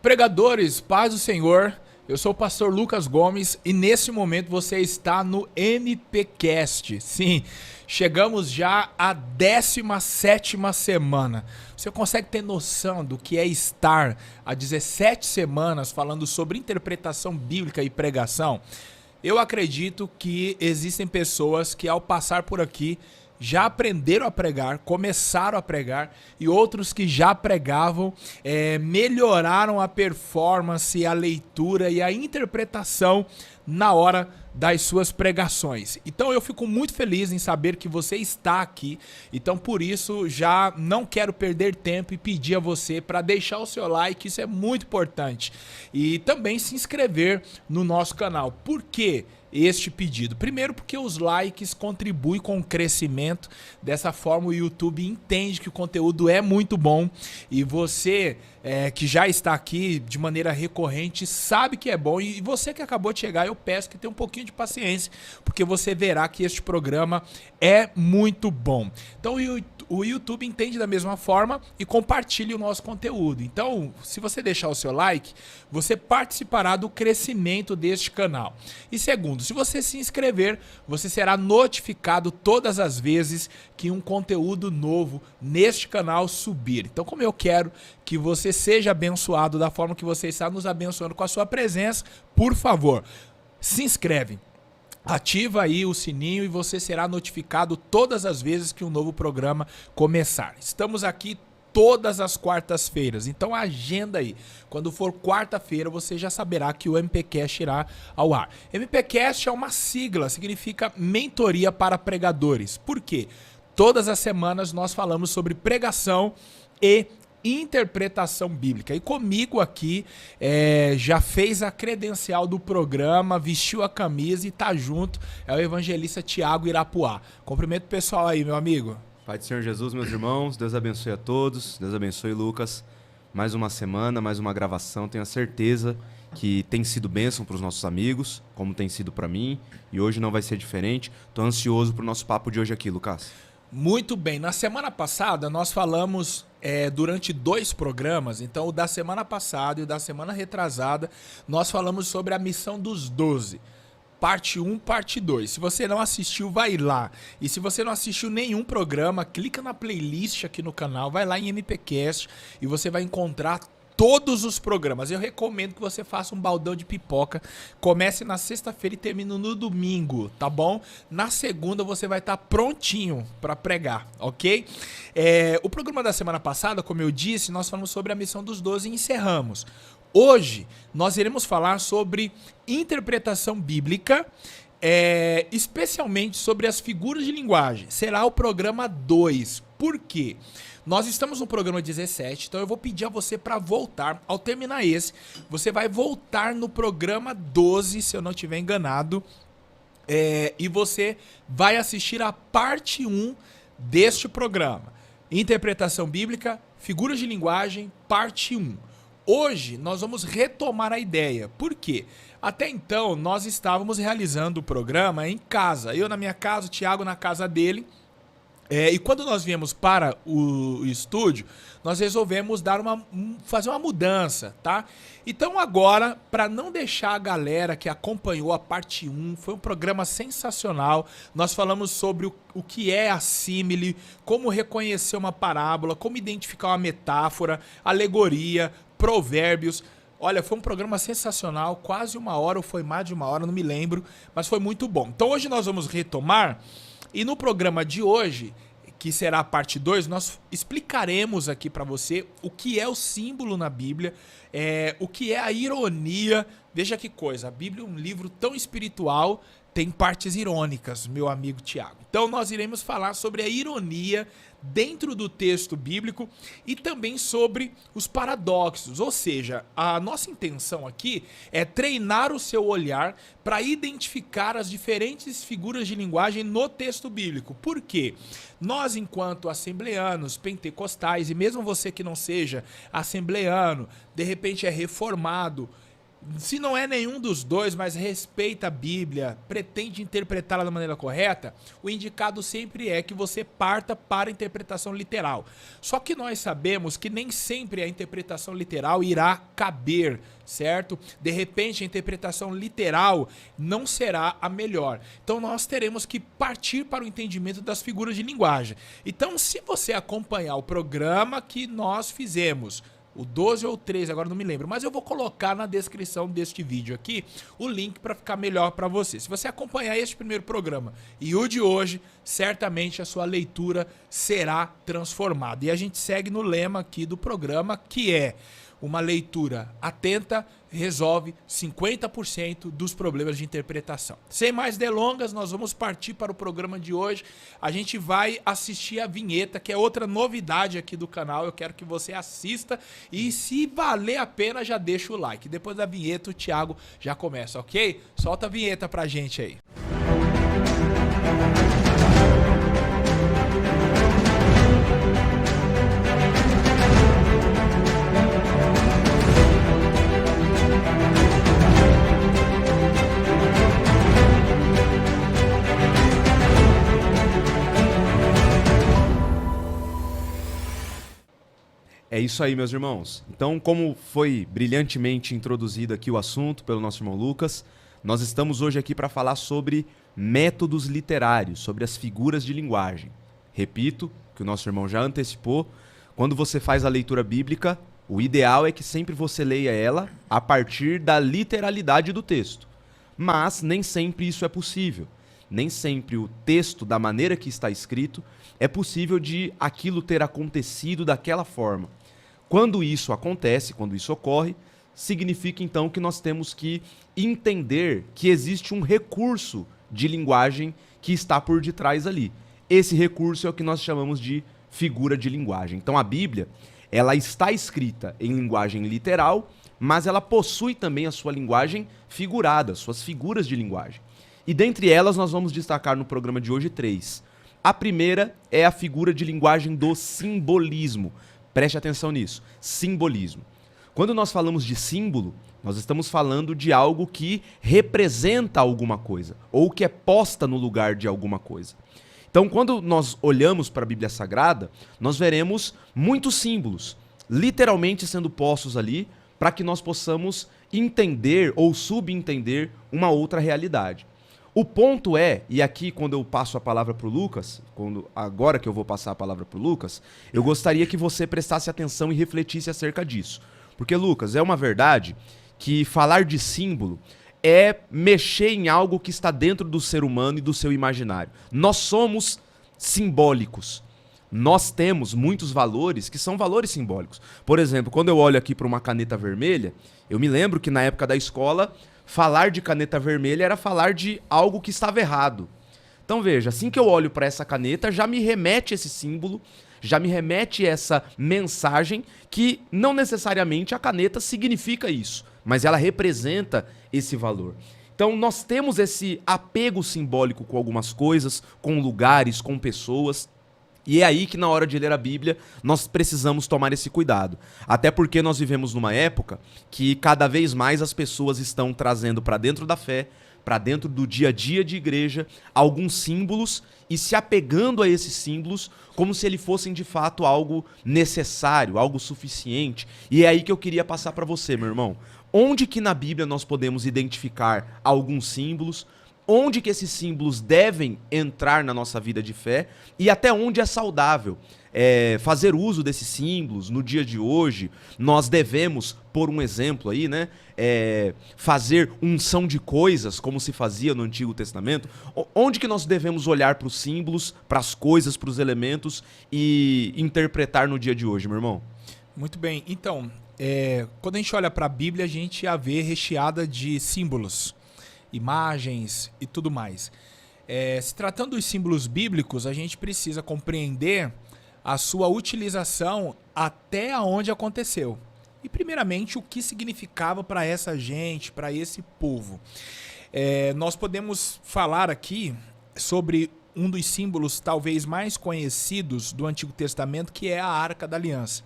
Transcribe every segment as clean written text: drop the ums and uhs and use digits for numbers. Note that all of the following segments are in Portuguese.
Pregadores, paz do Senhor, eu sou o pastor Lucas Gomes e nesse momento você está no MPcast. Sim, chegamos já à 17ª semana. Você consegue ter noção do que é estar há 17 semanas falando sobre interpretação bíblica e pregação? Eu acredito que existem pessoas que ao passar por aqui já aprenderam a pregar, começaram a pregar, e outros que já pregavam melhoraram a performance, a leitura e a interpretação na hora das suas pregações. Então eu fico muito feliz em saber que você está aqui. Então por isso já não quero perder tempo e pedir a você para deixar o seu like, isso é muito importante. E também se inscrever no nosso canal. Por quê? Este pedido. Primeiro porque os likes contribuem com o crescimento, dessa forma o YouTube entende que o conteúdo é muito bom e você que já está aqui de maneira recorrente sabe que é bom, e você que acabou de chegar eu peço que tenha um pouquinho de paciência, porque você verá que este programa é muito bom. Então o YouTube entende da mesma forma e compartilha o nosso conteúdo. Então, se você deixar o seu like, você participará do crescimento deste canal. E segundo, se você se inscrever, você será notificado todas as vezes que um conteúdo novo neste canal subir. Então, como eu quero que você seja abençoado da forma que você está nos abençoando com a sua presença, por favor, se inscreve. Ativa aí o sininho e você será notificado todas as vezes que um novo programa começar. Estamos aqui todas as quartas-feiras, então agenda aí. Quando for quarta-feira você já saberá que o MPcast irá ao ar. MPcast é uma sigla, significa Mentoria para Pregadores. Por quê? Todas as semanas nós falamos sobre pregação e interpretação bíblica. E comigo aqui já fez a credencial do programa, vestiu a camisa e tá junto, é o evangelista Tiago Irapuá. Cumprimento o pessoal aí, meu amigo. Pai do Senhor Jesus, meus irmãos, Deus abençoe a todos, Deus abençoe Lucas. Mais uma semana, mais uma gravação, tenho a certeza que tem sido bênção para os nossos amigos, como tem sido para mim, e hoje não vai ser diferente. Tô ansioso pro nosso papo de hoje aqui, Lucas. Muito bem, na semana passada nós falamos durante 2 programas, então o da semana passada e o da semana retrasada, nós falamos sobre a missão dos 12, parte 1, parte 2. Se você não assistiu, vai lá. E se você não assistiu nenhum programa, clica na playlist aqui no canal, vai lá em MPcast e você vai encontrar todos os programas. Eu recomendo que você faça um baldão de pipoca, comece na sexta-feira e termine no domingo, tá bom? Na segunda você vai estar prontinho para pregar, ok? O programa da semana passada, como eu disse, nós falamos sobre a missão dos 12 e encerramos. Hoje nós iremos falar sobre interpretação bíblica, especialmente sobre as figuras de linguagem. Será o programa 2. Por quê? Nós estamos no programa 17, então eu vou pedir a você para voltar. Ao terminar esse, você vai voltar no programa 12, se eu não estiver enganado, e você vai assistir a parte 1 deste programa. Interpretação bíblica, figuras de linguagem, parte 1. Hoje nós vamos retomar a ideia. Por quê? Até então nós estávamos realizando o programa em casa. Eu na minha casa, o Thiago na casa dele. E quando nós viemos para o estúdio, nós resolvemos fazer uma mudança, tá? Então agora, para não deixar a galera que acompanhou a parte 1, foi um programa sensacional. Nós falamos sobre o que é a símile, como reconhecer uma parábola, como identificar uma metáfora, alegoria, provérbios. Olha, foi um programa sensacional, quase 1 hora ou foi mais de 1 hora, não me lembro, mas foi muito bom. Então hoje nós vamos retomar. E no programa de hoje, que será a parte 2, nós explicaremos aqui para você o que é o símbolo na Bíblia, o que é a ironia. Veja que coisa, a Bíblia é um livro tão espiritual, tem partes irônicas, meu amigo Tiago. Então nós iremos falar sobre a ironia dentro do texto bíblico e também sobre os paradoxos, ou seja, a nossa intenção aqui é treinar o seu olhar para identificar as diferentes figuras de linguagem no texto bíblico. Por quê? Nós, enquanto assembleanos, pentecostais, e mesmo você que não seja assembleano, de repente é reformado, Se não é nenhum dos dois, mas respeita a Bíblia, pretende interpretá-la da maneira correta, o indicado sempre é que você parta para a interpretação literal. Só que nós sabemos que nem sempre a interpretação literal irá caber, certo? De repente, a interpretação literal não será a melhor. Então, nós teremos que partir para o entendimento das figuras de linguagem. Então, se você acompanhar o programa que nós fizemos, o 12 ou 13, agora não me lembro, mas eu vou colocar na descrição deste vídeo aqui o link para ficar melhor para você. Se você acompanhar este primeiro programa e o de hoje, certamente a sua leitura será transformada. E a gente segue no lema aqui do programa, que é: uma leitura atenta resolve 50% dos problemas de interpretação. Sem mais delongas, nós vamos partir para o programa de hoje. A gente vai assistir a vinheta, que é outra novidade aqui do canal. Eu quero que você assista e, se valer a pena, já deixa o like. Depois da vinheta, o Thiago já começa, ok? Solta a vinheta pra gente aí. É isso aí, meus irmãos. Então, como foi brilhantemente introduzido aqui o assunto pelo nosso irmão Lucas, nós estamos hoje aqui para falar sobre métodos literários, sobre as figuras de linguagem. Repito, que o nosso irmão já antecipou, quando você faz a leitura bíblica, o ideal é que sempre você leia ela a partir da literalidade do texto. Mas nem sempre isso é possível. Nem sempre o texto, da maneira que está escrito, é possível de aquilo ter acontecido daquela forma. Quando isso acontece, quando isso ocorre, significa então que nós temos que entender que existe um recurso de linguagem que está por detrás ali. Esse recurso é o que nós chamamos de figura de linguagem. Então a Bíblia, ela está escrita em linguagem literal, mas ela possui também a sua linguagem figurada, suas figuras de linguagem. E dentre elas nós vamos destacar no programa de hoje 3. A primeira é a figura de linguagem do simbolismo. Preste atenção nisso, simbolismo. Quando nós falamos de símbolo, nós estamos falando de algo que representa alguma coisa, ou que é posta no lugar de alguma coisa. Então, quando nós olhamos para a Bíblia Sagrada, nós veremos muitos símbolos, literalmente sendo postos ali, para que nós possamos entender ou subentender uma outra realidade. O ponto é, e aqui quando eu passo a palavra para o Lucas, agora que eu vou passar a palavra para o Lucas, eu gostaria que você prestasse atenção e refletisse acerca disso. Porque, Lucas, é uma verdade que falar de símbolo é mexer em algo que está dentro do ser humano e do seu imaginário. Nós somos simbólicos. Nós temos muitos valores que são valores simbólicos. Por exemplo, quando eu olho aqui para uma caneta vermelha, eu me lembro que na época da escola, falar de caneta vermelha era falar de algo que estava errado. Então veja, assim que eu olho para essa caneta, já me remete esse símbolo, já me remete essa mensagem que não necessariamente a caneta significa isso, mas ela representa esse valor. Então nós temos esse apego simbólico com algumas coisas, com lugares, com pessoas. E é aí que na hora de ler a Bíblia nós precisamos tomar esse cuidado. Até porque nós vivemos numa época que cada vez mais as pessoas estão trazendo para dentro da fé, para dentro do dia a dia de igreja, alguns símbolos e se apegando a esses símbolos como se eles fossem de fato algo necessário, algo suficiente. E é aí que eu queria passar para você, meu irmão. Onde que na Bíblia nós podemos identificar alguns símbolos? Onde que esses símbolos devem entrar na nossa vida de fé e até onde é saudável fazer uso desses símbolos no dia de hoje. Nós devemos, por um exemplo aí, né, fazer unção de coisas como se fazia no Antigo Testamento. Onde que nós devemos olhar para os símbolos, para as coisas, para os elementos e interpretar no dia de hoje, meu irmão? Muito bem, então, quando a gente olha para a Bíblia, a gente a vê recheada de símbolos, imagens e tudo mais. Se tratando dos símbolos bíblicos, a gente precisa compreender a sua utilização até onde aconteceu. E primeiramente o que significava para essa gente, para esse povo. Nós podemos falar aqui sobre um dos símbolos talvez mais conhecidos do Antigo Testamento, que é a Arca da Aliança.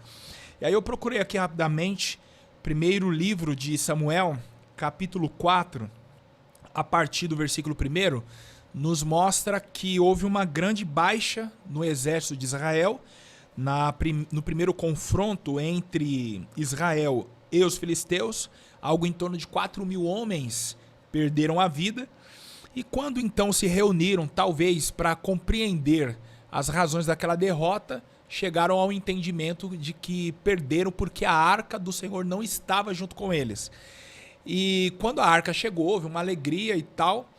E aí eu procurei aqui rapidamente, primeiro livro de Samuel, capítulo 4, a partir do versículo 1, nos mostra que houve uma grande baixa no exército de Israel, no primeiro confronto entre Israel e os filisteus. Algo em torno de 4.000 homens perderam a vida. E quando então se reuniram, talvez para compreender as razões daquela derrota, chegaram ao entendimento de que perderam porque a arca do Senhor não estava junto com eles. E quando a arca chegou, houve uma alegria e tal,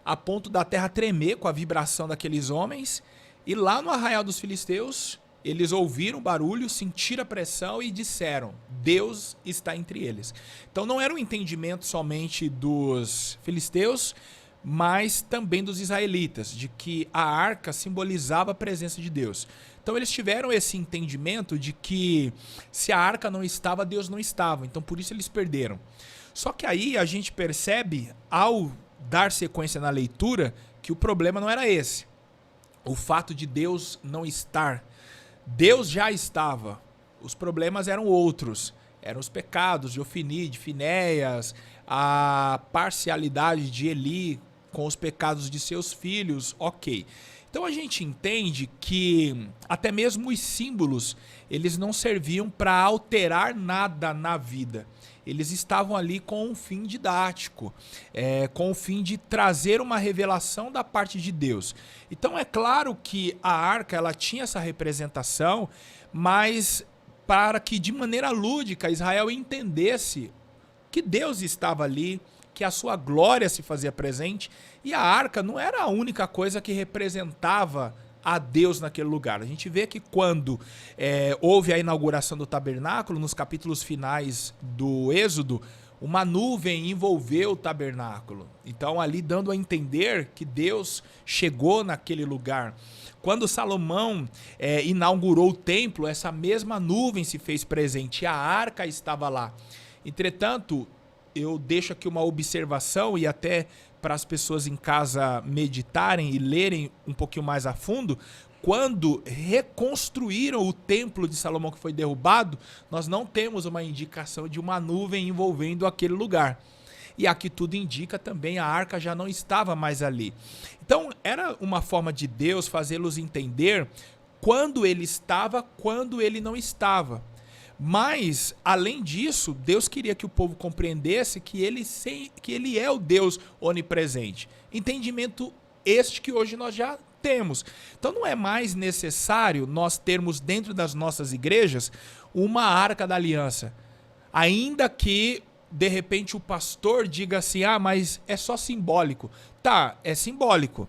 a ponto da terra tremer com a vibração daqueles homens. E lá no arraial dos filisteus, eles ouviram o barulho, sentiram a pressão e disseram: Deus está entre eles. Então não era um entendimento somente dos filisteus, mas também dos israelitas, de que a arca simbolizava a presença de Deus. Então eles tiveram esse entendimento de que se a arca não estava, Deus não estava. Então por isso eles perderam. Só que aí a gente percebe, ao dar sequência na leitura, que o problema não era esse. O fato de Deus não estar. Deus já estava. Os problemas eram outros. Eram os pecados de Ofni, de Finéias, a parcialidade de Eli com os pecados de seus filhos, ok. Então a gente entende que até mesmo os símbolos, eles não serviam para alterar nada na vida. Eles estavam ali com um fim didático, com o fim de trazer uma revelação da parte de Deus. Então é claro que a arca ela tinha essa representação, mas para que de maneira lúdica Israel entendesse que Deus estava ali, que a sua glória se fazia presente, e a arca não era a única coisa que representava a Deus naquele lugar. A gente vê que quando houve a inauguração do tabernáculo, nos capítulos finais do Êxodo, uma nuvem envolveu o tabernáculo. Então ali dando a entender que Deus chegou naquele lugar. Quando Salomão inaugurou o templo, essa mesma nuvem se fez presente e a arca estava lá. Entretanto, eu deixo aqui uma observação e até para as pessoas em casa meditarem e lerem um pouquinho mais a fundo. Quando reconstruíram o templo de Salomão que foi derrubado, nós não temos uma indicação de uma nuvem envolvendo aquele lugar. E aqui tudo indica também a arca já não estava mais ali. Então era uma forma de Deus fazê-los entender quando ele estava, quando ele não estava. Mas, além disso, Deus queria que o povo compreendesse que ele é o Deus onipresente. Entendimento este que hoje nós já temos. Então não é mais necessário nós termos dentro das nossas igrejas uma arca da aliança. Ainda que, de repente, o pastor diga assim, mas é só simbólico. Tá, é simbólico.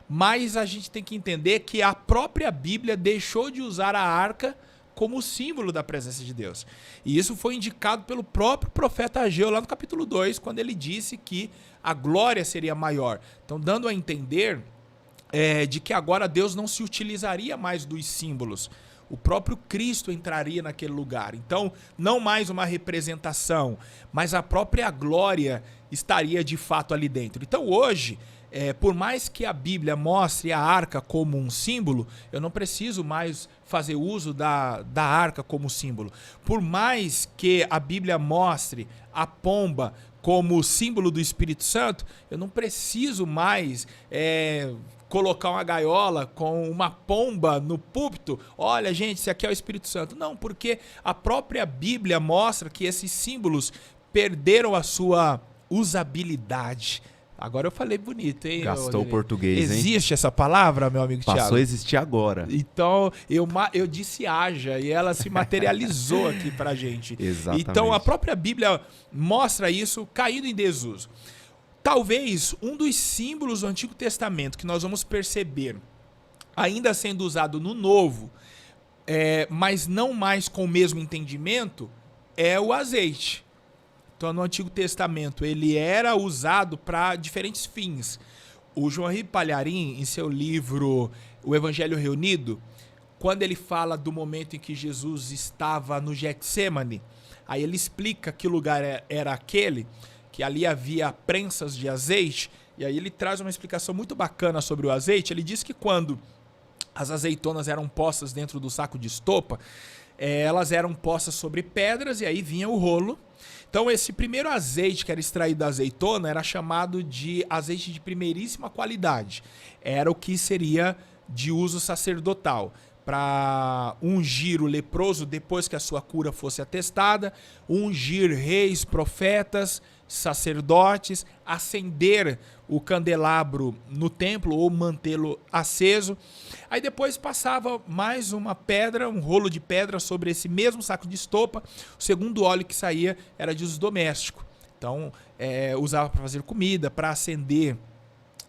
Mas a gente tem que entender que a própria Bíblia deixou de usar a arca como símbolo da presença de Deus. E isso foi indicado pelo próprio profeta Ageu, lá no capítulo 2, quando ele disse que a glória seria maior. Então, dando a entender de que agora Deus não se utilizaria mais dos símbolos. O próprio Cristo entraria naquele lugar. Então, não mais uma representação, mas a própria glória estaria de fato ali dentro. Então, hoje, por mais que a Bíblia mostre a arca como um símbolo, eu não preciso mais fazer uso da arca como símbolo. Por mais que a Bíblia mostre a pomba como símbolo do Espírito Santo, eu não preciso mais colocar uma gaiola com uma pomba no púlpito. Olha, gente, esse aqui é o Espírito Santo. Não, porque a própria Bíblia mostra que esses símbolos perderam a sua usabilidade. Agora eu falei bonito, hein? Gastou o português, hein? Existe essa palavra, meu amigo Thiago? Passou a existir agora. Então, eu disse haja e ela se materializou aqui pra gente. Exatamente. Então, a própria Bíblia mostra isso caindo em desuso. Talvez um dos símbolos do Antigo Testamento que nós vamos perceber ainda sendo usado no Novo, mas não mais com o mesmo entendimento, é o azeite. Então, no Antigo Testamento, ele era usado para diferentes fins. O João Henrique Palharim, em seu livro O Evangelho Reunido, quando ele fala do momento em que Jesus estava no Getsêmani, aí ele explica que lugar era aquele, que ali havia prensas de azeite, e aí ele traz uma explicação muito bacana sobre o azeite. Ele diz que quando as azeitonas eram postas dentro do saco de estopa, elas eram postas sobre pedras, e aí vinha o rolo, Então esse primeiro azeite que era extraído da azeitona era chamado de azeite de primeiríssima qualidade. Era o que seria de uso sacerdotal, para ungir o leproso depois que a sua cura fosse atestada, ungir reis, profetas, sacerdotes, acender o candelabro no templo ou mantê-lo aceso. Aí depois passava mais uma pedra, um rolo de pedra sobre esse mesmo saco de estopa. O segundo óleo que saía era de uso doméstico. Então usava para fazer comida, para acender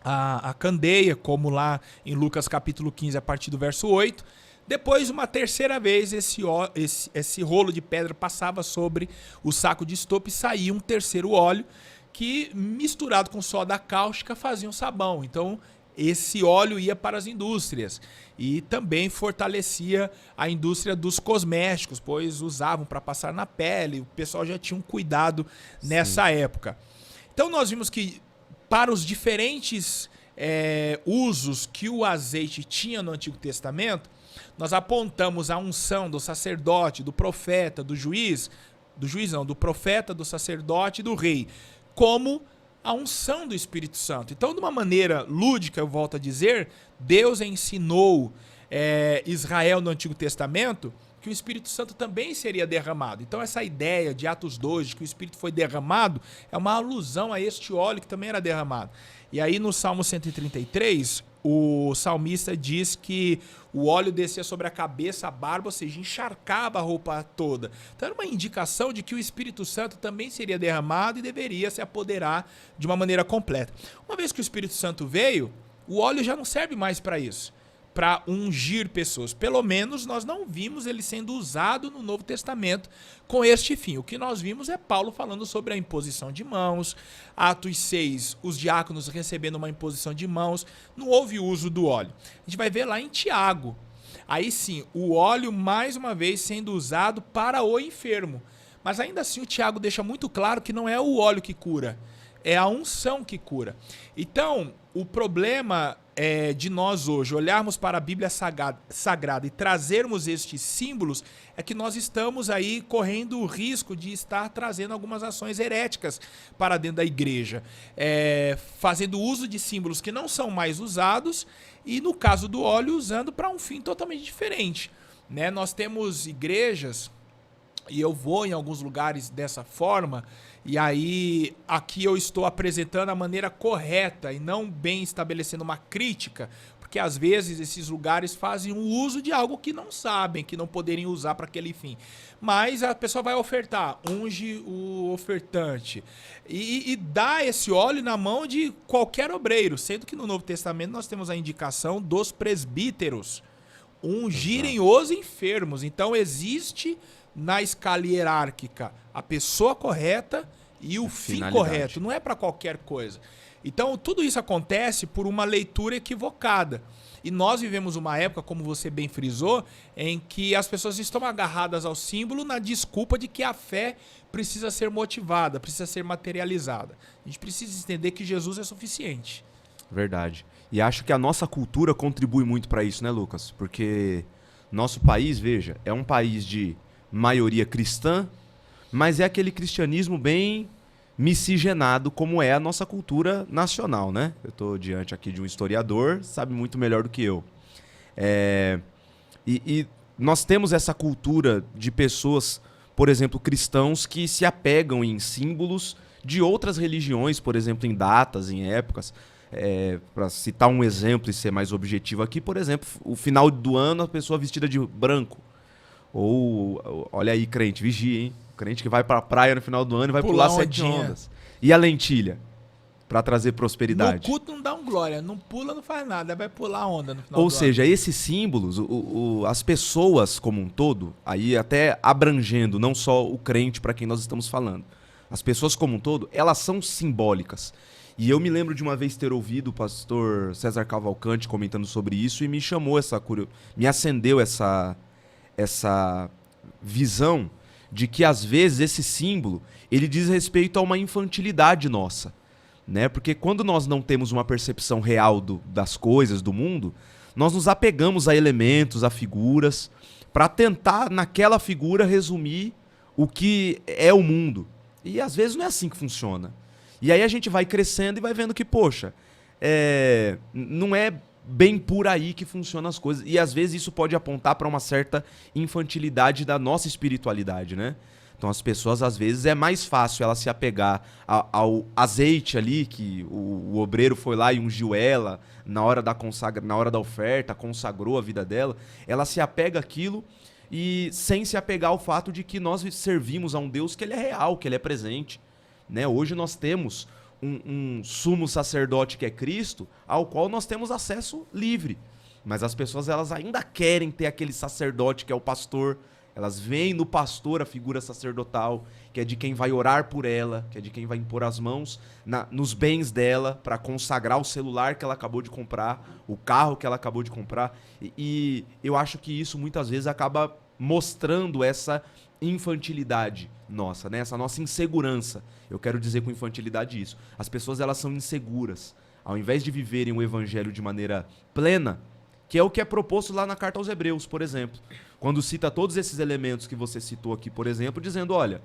a candeia, como lá em Lucas capítulo 15, a partir do verso 8. Depois, uma terceira vez, esse rolo de pedra passava sobre o saco de estopa e saía um terceiro óleo que, misturado com soda cáustica, fazia um sabão. Então, esse óleo ia para as indústrias e também fortalecia a indústria dos cosméticos, pois usavam para passar na pele. O pessoal já tinha um cuidado nessa época. Então, nós vimos que para os diferentes usos que o azeite tinha no Antigo Testamento, nós apontamos a unção do sacerdote, do profeta, do profeta, do sacerdote e do rei, como a unção do Espírito Santo. Então, de uma maneira lúdica, eu volto a dizer, Deus ensinou Israel no Antigo Testamento que o Espírito Santo também seria derramado. Então, essa ideia de Atos 2, de que o Espírito foi derramado, é uma alusão a este óleo que também era derramado. E aí, no Salmo 133, o salmista diz que o óleo descia sobre a cabeça, a barba, ou seja, encharcava a roupa toda. Então era uma indicação de que o Espírito Santo também seria derramado e deveria se apoderar de uma maneira completa. Uma vez que o Espírito Santo veio, o óleo já não serve mais para isso, para ungir pessoas. Pelo menos nós não vimos ele sendo usado no Novo Testamento com este fim. O que nós vimos é Paulo falando sobre a imposição de mãos, Atos 6, os diáconos recebendo uma imposição de mãos, não houve uso do óleo. A gente vai ver lá em Tiago, aí sim, o óleo mais uma vez sendo usado para o enfermo. Mas ainda assim o Tiago deixa muito claro que não é o óleo que cura, é a unção que cura. Então, o problema de nós hoje olharmos para a Bíblia Sagrada e trazermos estes símbolos é que nós estamos aí correndo o risco de estar trazendo algumas ações heréticas para dentro da igreja, fazendo uso de símbolos que não são mais usados e, no caso do óleo, usando para um fim totalmente diferente, né? Nós temos igrejas, e eu vou em alguns lugares dessa forma, e aí aqui eu estou apresentando a maneira correta e não bem estabelecendo uma crítica, porque às vezes esses lugares fazem um uso de algo que não sabem, que não poderiam usar para aquele fim. Mas a pessoa vai ofertar, unge o ofertante e dá esse óleo na mão de qualquer obreiro, sendo que no Novo Testamento nós temos a indicação dos presbíteros ungirem os enfermos. Então existe na escala hierárquica a pessoa correta e o fim correto, não é para qualquer coisa. Então tudo isso acontece por uma leitura equivocada. E nós vivemos uma época, como você bem frisou, em que as pessoas estão agarradas ao símbolo na desculpa de que a fé precisa ser motivada, precisa ser materializada. A gente precisa entender que Jesus é suficiente. Verdade. E acho que a nossa cultura contribui muito para isso, né, Lucas? Porque nosso país, veja, é um país de maioria cristã, mas é aquele cristianismo bem miscigenado, como é a nossa cultura nacional, né? Eu estou diante aqui de um historiador, sabe muito melhor do que eu. E nós temos essa cultura de pessoas, por exemplo, cristãos, que se apegam em símbolos de outras religiões, por exemplo, em datas, em épocas. Para citar um exemplo e ser mais objetivo aqui, por exemplo, o final do ano, a pessoa vestida de branco. Ou, olha aí, crente, vigia, hein? Crente que vai pra praia no final do ano e vai pular 7 ondas. E a lentilha? Pra trazer prosperidade. No culto não dá um glória, não pula, não faz nada, vai pular onda no final do ano. Ou seja, esses símbolos, as pessoas como um todo, aí até abrangendo não só o crente para quem nós estamos falando, as pessoas como um todo, elas são simbólicas. E eu me lembro de uma vez ter ouvido o pastor César Cavalcante comentando sobre isso e me chamou me acendeu essa visão de que às vezes esse símbolo ele diz respeito a uma infantilidade nossa, né? Porque quando nós não temos uma percepção real das coisas, do mundo, nós nos apegamos a elementos, a figuras, para tentar naquela figura resumir o que é o mundo, E às vezes não é assim que funciona. E aí a gente vai crescendo e vai vendo que, poxa, não é bem por aí que funcionam as coisas. E às vezes isso pode apontar para uma certa infantilidade da nossa espiritualidade, né? Então as pessoas, às vezes, é mais fácil ela se apegar ao azeite ali, que o obreiro foi lá e ungiu ela na hora da oferta, consagrou a vida dela. Ela se apega àquilo e sem se apegar ao fato de que nós servimos a um Deus que ele é real, que ele é presente. Né? Hoje nós temos um sumo sacerdote que é Cristo, ao qual nós temos acesso livre. Mas as pessoas, elas ainda querem ter aquele sacerdote que é o pastor. Elas veem no pastor a figura sacerdotal, que é de quem vai orar por ela, que é de quem vai impor as mãos nos bens dela para consagrar o celular que ela acabou de comprar, o carro que ela acabou de comprar. E eu acho que isso muitas vezes acaba mostrando essa infantilidade nossa, né? Essa nossa insegurança. Eu quero dizer com infantilidade isso. As pessoas, elas são inseguras. Ao invés de viverem o evangelho de maneira plena, que é o que é proposto lá na carta aos Hebreus, por exemplo. Quando cita todos esses elementos que você citou aqui, por exemplo, dizendo, olha,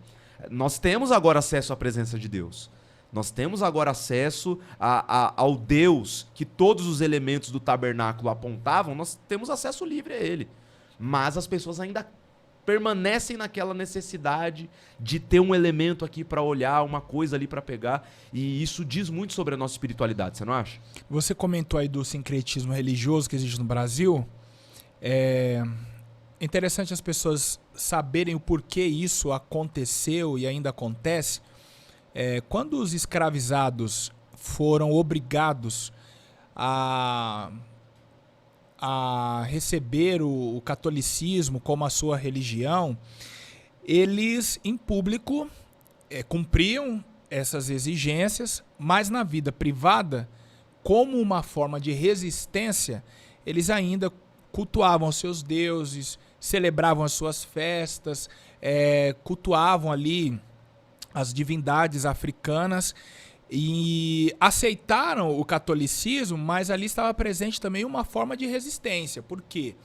nós temos agora acesso à presença de Deus. Nós temos agora acesso ao Deus que todos os elementos do tabernáculo apontavam, nós temos acesso livre a ele. Mas as pessoas ainda permanecem naquela necessidade de ter um elemento aqui para olhar, uma coisa ali para pegar, e isso diz muito sobre a nossa espiritualidade, você não acha? Você comentou aí do sincretismo religioso que existe no Brasil. É interessante as pessoas saberem o porquê isso aconteceu e ainda acontece. Quando os escravizados foram obrigados a receber o catolicismo como a sua religião, eles, em público, cumpriam essas exigências, mas na vida privada, como uma forma de resistência, eles ainda cultuavam os seus deuses, celebravam as suas festas, cultuavam ali as divindades africanas, e aceitaram o catolicismo, mas ali estava presente também uma forma de resistência. Por quê?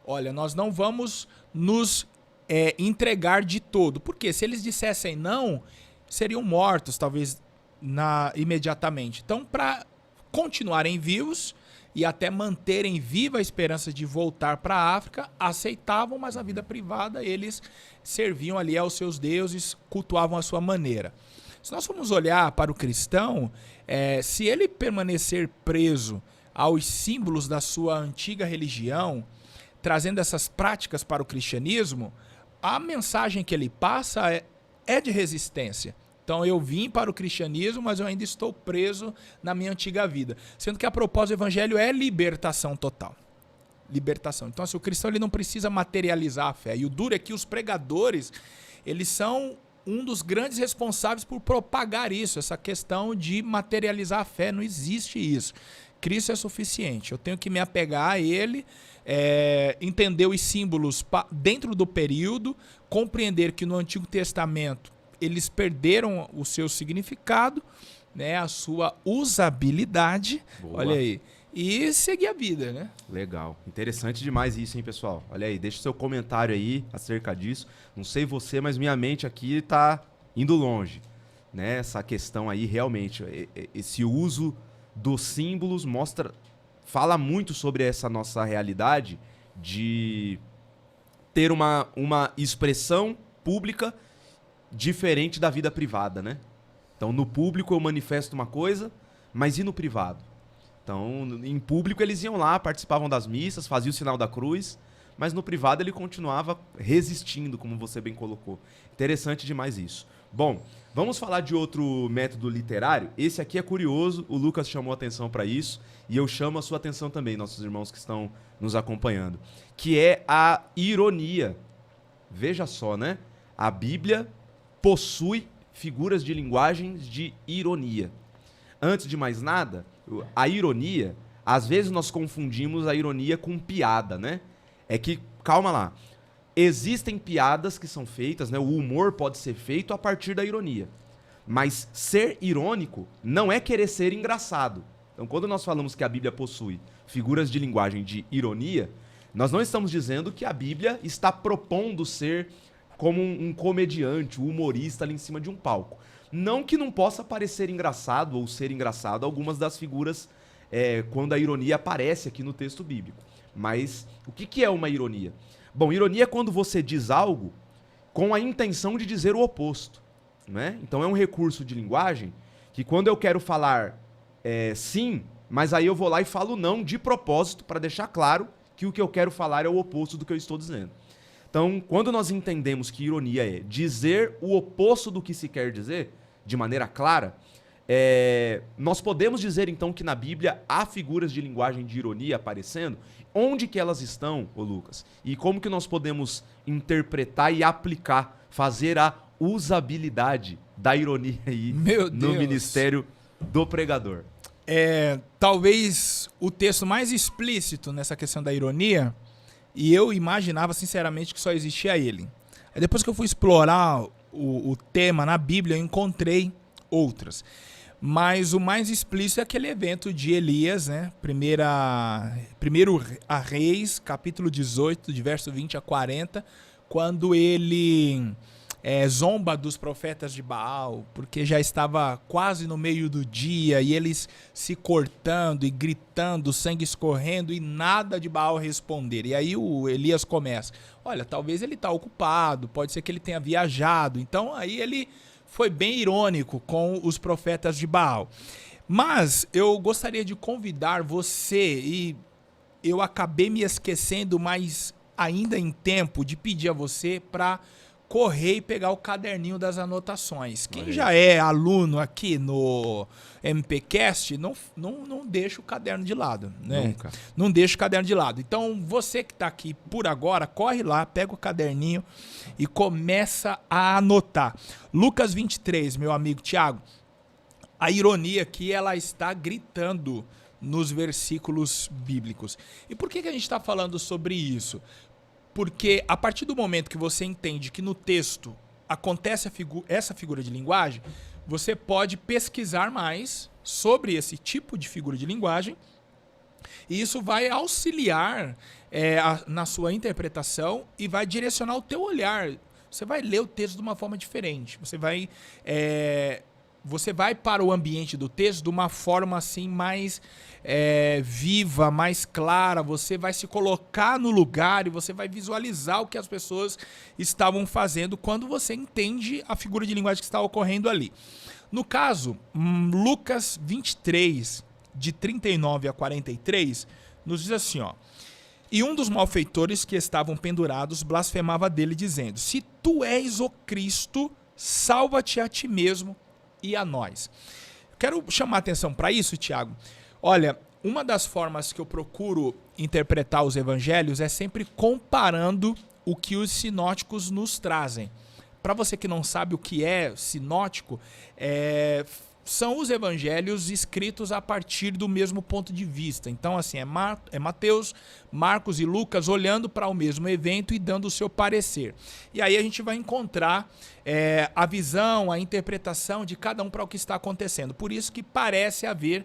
Olha, nós não vamos nos entregar de todo. Porque se eles dissessem não, seriam mortos, talvez, imediatamente. Então, para continuarem vivos e até manterem viva a esperança de voltar para a África, aceitavam, mas na vida privada eles serviam ali aos seus deuses, cultuavam a sua maneira. Se nós formos olhar para o cristão, se ele permanecer preso aos símbolos da sua antiga religião, trazendo essas práticas para o cristianismo, a mensagem que ele passa é de resistência. Então eu vim para o cristianismo, mas eu ainda estou preso na minha antiga vida. Sendo que a proposta do evangelho é libertação total. Libertação. Então assim, o cristão ele não precisa materializar a fé. E o duro é que os pregadores, eles são um dos grandes responsáveis por propagar isso, essa questão de materializar a fé. Não existe isso. Cristo é suficiente. Eu tenho que me apegar a ele, entender os símbolos dentro do período, compreender que no Antigo Testamento eles perderam o seu significado, né, a sua usabilidade. Boa. Olha aí. E seguir a vida, né? Legal. Interessante demais isso, hein, pessoal? Olha aí, deixa o seu comentário aí acerca disso. Não sei você, mas minha mente aqui tá indo longe, né? Essa questão aí, realmente, esse uso dos símbolos fala muito sobre essa nossa realidade de ter uma expressão pública diferente da vida privada, né? Então, no público eu manifesto uma coisa, mas e no privado? Então, em público eles iam lá, participavam das missas, faziam o sinal da cruz, mas no privado ele continuava resistindo, como você bem colocou. Interessante demais isso. Bom, vamos falar de outro método literário. Esse aqui é curioso, o Lucas chamou atenção para isso, e eu chamo a sua atenção também, nossos irmãos que estão nos acompanhando, que é a ironia. Veja só, né? A Bíblia possui figuras de linguagem de ironia. Antes de mais nada, a ironia, às vezes nós confundimos a ironia com piada, né? É que, calma lá, existem piadas que são feitas, né? O humor pode ser feito a partir da ironia. Mas ser irônico não é querer ser engraçado. Então, quando nós falamos que a Bíblia possui figuras de linguagem de ironia, nós não estamos dizendo que a Bíblia está propondo ser como um comediante, um humorista ali em cima de um palco. Não que não possa parecer engraçado ou ser engraçado algumas das figuras quando a ironia aparece aqui no texto bíblico. Mas o que é uma ironia? Bom, ironia é quando você diz algo com a intenção de dizer o oposto, né? Então é um recurso de linguagem que quando eu quero falar sim, mas aí eu vou lá e falo não de propósito para deixar claro que o que eu quero falar é o oposto do que eu estou dizendo. Então, quando nós entendemos que ironia é dizer o oposto do que se quer dizer, de maneira clara, nós podemos dizer então que na Bíblia há figuras de linguagem de ironia aparecendo. Onde que elas estão, ô Lucas? E como que nós podemos interpretar e aplicar, fazer a usabilidade da ironia aí no ministério do pregador? Talvez o texto mais explícito nessa questão da ironia, e eu imaginava sinceramente que só existia ele. Aí depois que eu fui explorar o tema na Bíblia, eu encontrei outras. Mas o mais explícito é aquele evento de Elias, né? Primeiro a Reis, capítulo 18, de verso 20 a 40, quando ele zomba dos profetas de Baal, porque já estava quase no meio do dia, e eles se cortando e gritando, sangue escorrendo, e nada de Baal responder. E aí o Elias começa, olha, talvez ele está ocupado, pode ser que ele tenha viajado. Então aí ele foi bem irônico com os profetas de Baal. Mas eu gostaria de convidar você, e eu acabei me esquecendo, mas ainda em tempo, de pedir a você para correr e pegar o caderninho das anotações. Quem já é aluno aqui no MPcast, não deixa o caderno de lado, né? Nunca. Não deixa o caderno de lado. Então, você que está aqui por agora, corre lá, pega o caderninho e começa a anotar. Lucas 23, meu amigo Tiago, a ironia aqui, ela está gritando nos versículos bíblicos. E por que a gente está falando sobre isso? Porque a partir do momento que você entende que no texto acontece essa figura de linguagem, você pode pesquisar mais sobre esse tipo de figura de linguagem, e isso vai auxiliar na sua interpretação e vai direcionar o teu olhar. Você vai ler o texto de uma forma diferente. Você vai para o ambiente do texto de uma forma assim mais viva, mais clara. Você vai se colocar no lugar e você vai visualizar o que as pessoas estavam fazendo quando você entende a figura de linguagem que está ocorrendo ali. No caso, Lucas 23, de 39 a 43, nos diz assim, ó: e um dos malfeitores que estavam pendurados blasfemava dele, dizendo: se tu és o Cristo, salva-te a ti mesmo e a nós. Quero chamar a atenção para isso, Tiago. Olha, uma das formas que eu procuro interpretar os evangelhos é sempre comparando o que os sinóticos nos trazem. Para você que não sabe o que é sinótico, são os evangelhos escritos a partir do mesmo ponto de vista. Então, assim, é Mateus, Marcos e Lucas olhando para o mesmo evento e dando o seu parecer. E aí a gente vai encontrar a visão, a interpretação de cada um para o que está acontecendo. Por isso que parece haver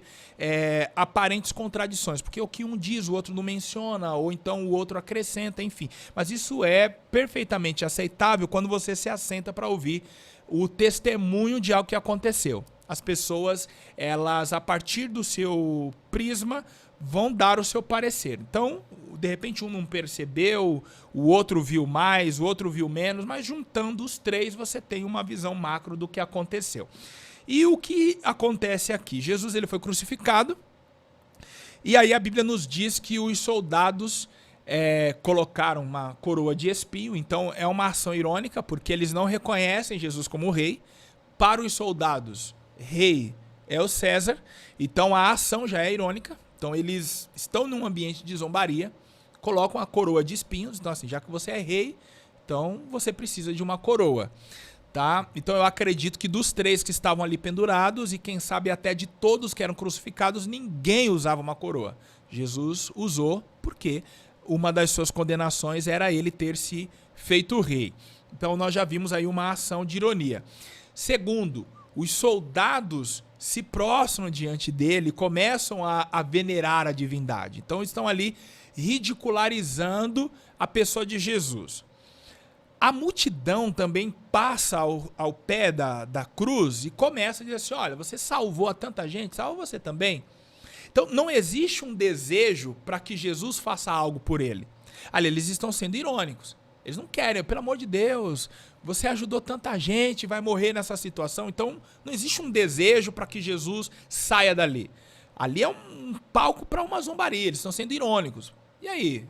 aparentes contradições, porque o que um diz, o outro não menciona, ou então o outro acrescenta, enfim. Mas isso é perfeitamente aceitável quando você se assenta para ouvir o testemunho de algo que aconteceu. As pessoas, elas, a partir do seu prisma, vão dar o seu parecer. Então, de repente, um não percebeu, o outro viu mais, o outro viu menos, mas juntando os três, você tem uma visão macro do que aconteceu. E o que acontece aqui? Jesus, ele foi crucificado, e aí a Bíblia nos diz que os soldados colocaram uma coroa de espinho. Então, é uma ação irônica, porque eles não reconhecem Jesus como rei. Para os soldados, rei é o César, então a ação já é irônica. Então eles estão num ambiente de zombaria, colocam a coroa de espinhos. Então assim, já que você é rei, então você precisa de uma coroa, tá? Então eu acredito que dos três que estavam ali pendurados, e quem sabe até de todos que eram crucificados, ninguém usava uma coroa. Jesus usou porque uma das suas condenações era ele ter se feito rei. Então nós já vimos aí uma ação de ironia. Segundo, os soldados se prostram diante dele e começam a venerar a divindade. Então estão ali ridicularizando a pessoa de Jesus. A multidão também passa ao pé da cruz e começa a dizer assim, olha, você salvou a tanta gente, salva você também. Então não existe um desejo para que Jesus faça algo por ele. Ali eles estão sendo irônicos. Eles não querem, pelo amor de Deus, você ajudou tanta gente, vai morrer nessa situação. Então não existe um desejo para que Jesus saia dali. Ali é um palco para uma zombaria, eles estão sendo irônicos. E aí?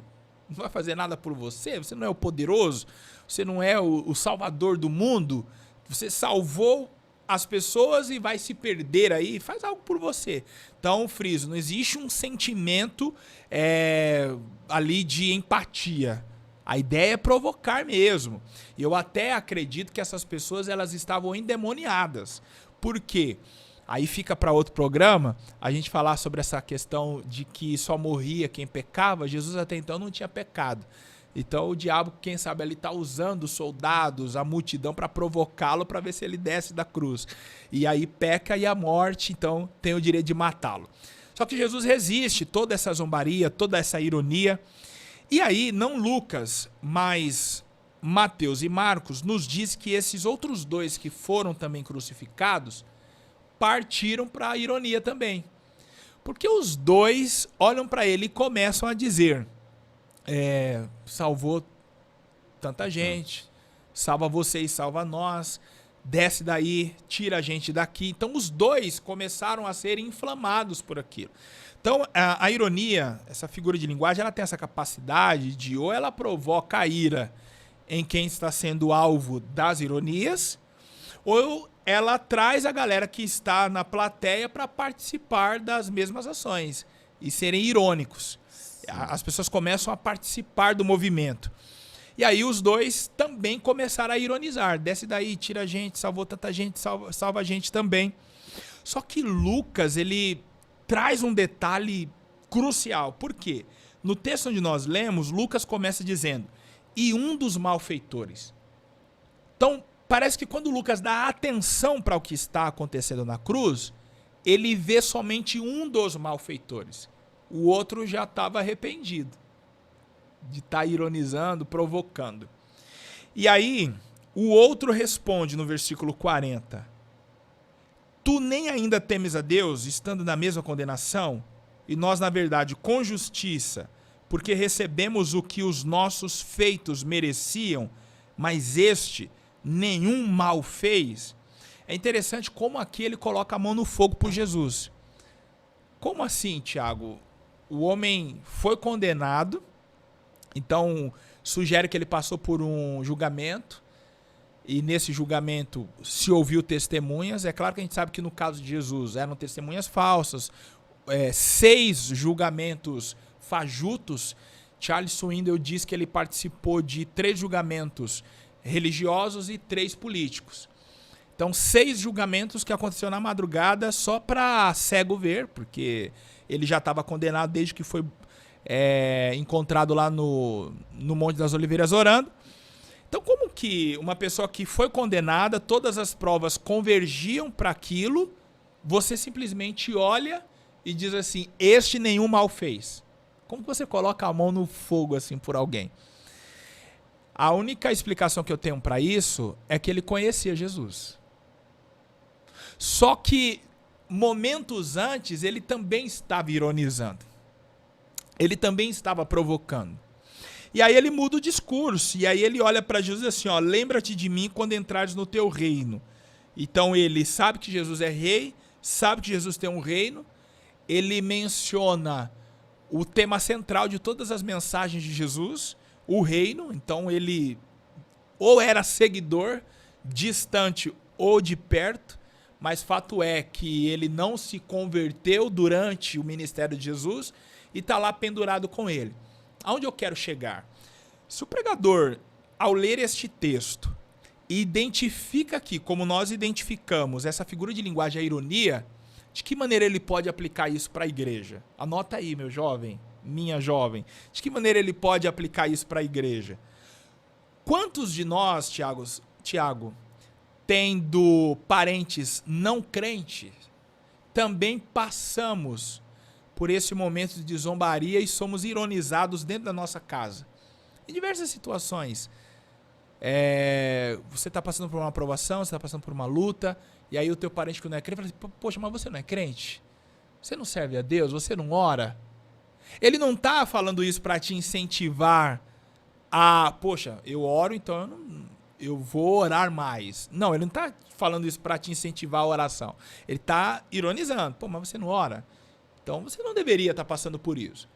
Não vai fazer nada por você? Você não é o poderoso? Você não é o salvador do mundo? Você salvou as pessoas e vai se perder aí? Faz algo por você. Então, friso, não existe um sentimento ali de empatia. A ideia é provocar mesmo. E eu até acredito que essas pessoas elas estavam endemoniadas. Por quê? Aí fica para outro programa a gente falar sobre essa questão de que só morria quem pecava. Jesus até então não tinha pecado. Então o diabo, quem sabe, ele está usando os soldados, a multidão para provocá-lo para ver se ele desce da cruz. E aí peca e a morte, então tem o direito de matá-lo. Só que Jesus resiste toda essa zombaria, toda essa ironia. E aí não Lucas, mas Mateus e Marcos nos diz que esses outros dois que foram também crucificados partiram para a ironia também. Porque os dois olham para ele e começam a dizer, salvou tanta gente, salva você e salva nós, desce daí, tira a gente daqui. Então os dois começaram a ser inflamados por aquilo. Então a ironia, essa figura de linguagem, ela tem essa capacidade de ou ela provoca a ira em quem está sendo alvo das ironias, ou ela traz a galera que está na plateia para participar das mesmas ações e serem irônicos. Sim. As pessoas começam a participar do movimento. E aí os dois também começaram a ironizar. Desce daí, tira a gente, salvou tanta gente, salva a gente também. Só que Lucas, ele traz um detalhe crucial. Por quê? No texto onde nós lemos, Lucas começa dizendo, e um dos malfeitores. Então, parece que quando Lucas dá atenção para o que está acontecendo na cruz, ele vê somente um dos malfeitores. O outro já estava arrependido de estar ironizando, provocando. E aí, o outro responde no versículo 40. Tu nem ainda temes a Deus, estando na mesma condenação? E nós, na verdade, com justiça, porque recebemos o que os nossos feitos mereciam, mas este nenhum mal fez. É interessante como aqui ele coloca a mão no fogo por Jesus. Como assim, Tiago? O homem foi condenado, então sugere que ele passou por um julgamento, e nesse julgamento se ouviu testemunhas. É claro que a gente sabe que no caso de Jesus eram testemunhas falsas, 6 julgamentos fajutos. Charles Swindoll diz que ele participou de 3 julgamentos religiosos e 3 políticos. Então 6 julgamentos que aconteceu na madrugada só para cego ver, porque ele já estava condenado desde que foi encontrado lá no Monte das Oliveiras orando. Então como que uma pessoa que foi condenada, todas as provas convergiam para aquilo, você simplesmente olha e diz assim, este nenhum mal fez? Como que você coloca a mão no fogo assim por alguém? A única explicação que eu tenho para isso é que ele conhecia Jesus. Só que momentos antes ele também estava ironizando. Ele também estava provocando. E aí ele muda o discurso. E aí ele olha para Jesus e assim, ó, lembra-te de mim quando entrares no teu reino. Então ele sabe que Jesus é rei, sabe que Jesus tem um reino. Ele menciona o tema central de todas as mensagens de Jesus, o reino. Então ele ou era seguidor, distante ou de perto, mas fato é que ele não se converteu durante o ministério de Jesus e está lá pendurado com ele. Aonde eu quero chegar? Se o pregador, ao ler este texto, identifica aqui, como nós identificamos, essa figura de linguagem, a ironia, de que maneira ele pode aplicar isso para a igreja? Anota aí, meu jovem, minha jovem. De que maneira ele pode aplicar isso para a igreja? Quantos de nós, Tiago, tendo parentes não crentes, também passamos por esse momento de zombaria e somos ironizados dentro da nossa casa? Em diversas situações. Você está passando por uma aprovação, você está passando por uma luta, e aí o teu parente que não é crente fala assim, poxa, mas você não é crente? Você não serve a Deus? Você não ora? Ele não está falando isso para te incentivar a, poxa, eu oro, então eu vou orar mais. Não, ele não está falando isso para te incentivar a oração. Ele está ironizando. Pô, mas você não ora? Então você não deveria estar passando por isso.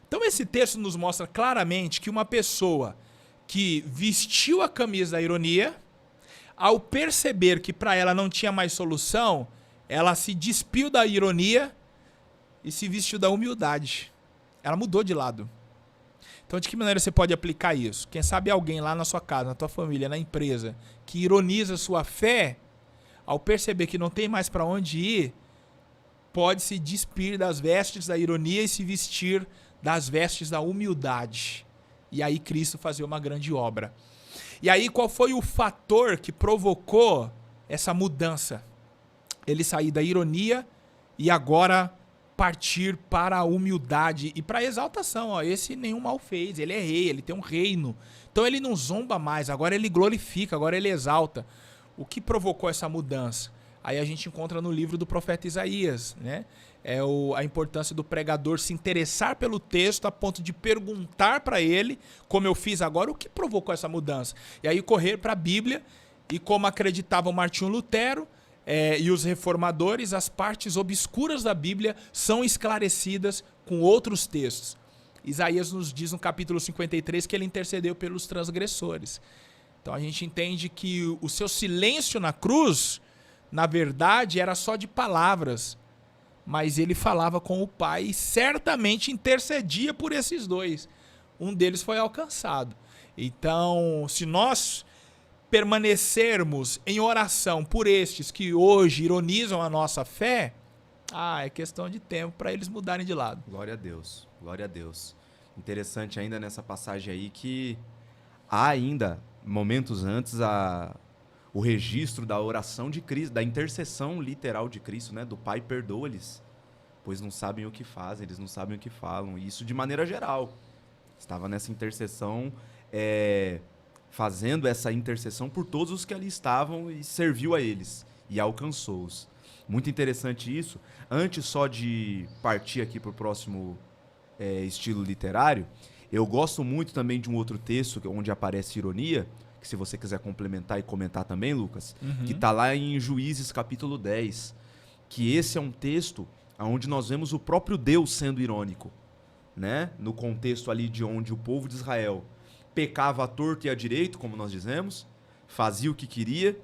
Então esse texto nos mostra claramente que uma pessoa que vestiu a camisa da ironia, ao perceber que para ela não tinha mais solução, ela se despiu da ironia e se vestiu da humildade. Ela mudou de lado. Então, de que maneira você pode aplicar isso? Quem sabe alguém lá na sua casa, na tua família, na empresa, que ironiza sua fé, ao perceber que não tem mais para onde ir, pode se despir das vestes da ironia e se vestir das vestes da humildade. E aí Cristo fazer uma grande obra. E aí qual foi o fator que provocou essa mudança? Ele sair da ironia e agora partir para a humildade e para a exaltação. Ó, esse nenhum mal fez, ele é rei, ele tem um reino. Então ele não zomba mais, agora ele glorifica, agora ele exalta. O que provocou essa mudança? Aí a gente encontra no livro do profeta Isaías, né? A importância do pregador se interessar pelo texto a ponto de perguntar para ele, como eu fiz agora, o que provocou essa mudança. E aí correr para a Bíblia e como acreditava o Martinho Lutero, e os reformadores, as partes obscuras da Bíblia são esclarecidas com outros textos. Isaías nos diz no capítulo 53 que ele intercedeu pelos transgressores. Então a gente entende que o seu silêncio na cruz, na verdade, era só de palavras, mas ele falava com o Pai e certamente intercedia por esses dois. Um deles foi alcançado. Então, se nós permanecermos em oração por estes que hoje ironizam a nossa fé, é questão de tempo para eles mudarem de lado. Glória a Deus, glória a Deus. Interessante ainda nessa passagem aí que há ainda, momentos antes, o registro da oração de Cristo, da intercessão literal de Cristo, né? Do Pai, perdoa-lhes, pois não sabem o que fazem, eles não sabem o que falam. E isso de maneira geral. Estava nessa intercessão, fazendo essa intercessão por todos os que ali estavam e serviu a eles e alcançou-os. Muito interessante isso. Antes só de partir aqui para o próximo estilo literário, eu gosto muito também de um outro texto onde aparece ironia, que se você quiser complementar e comentar também, Lucas, que está lá em Juízes capítulo 10, que esse é um texto onde nós vemos o próprio Deus sendo irônico, né? No contexto ali de onde o povo de Israel pecava à torto e à direito, como nós dizemos, fazia o que queria.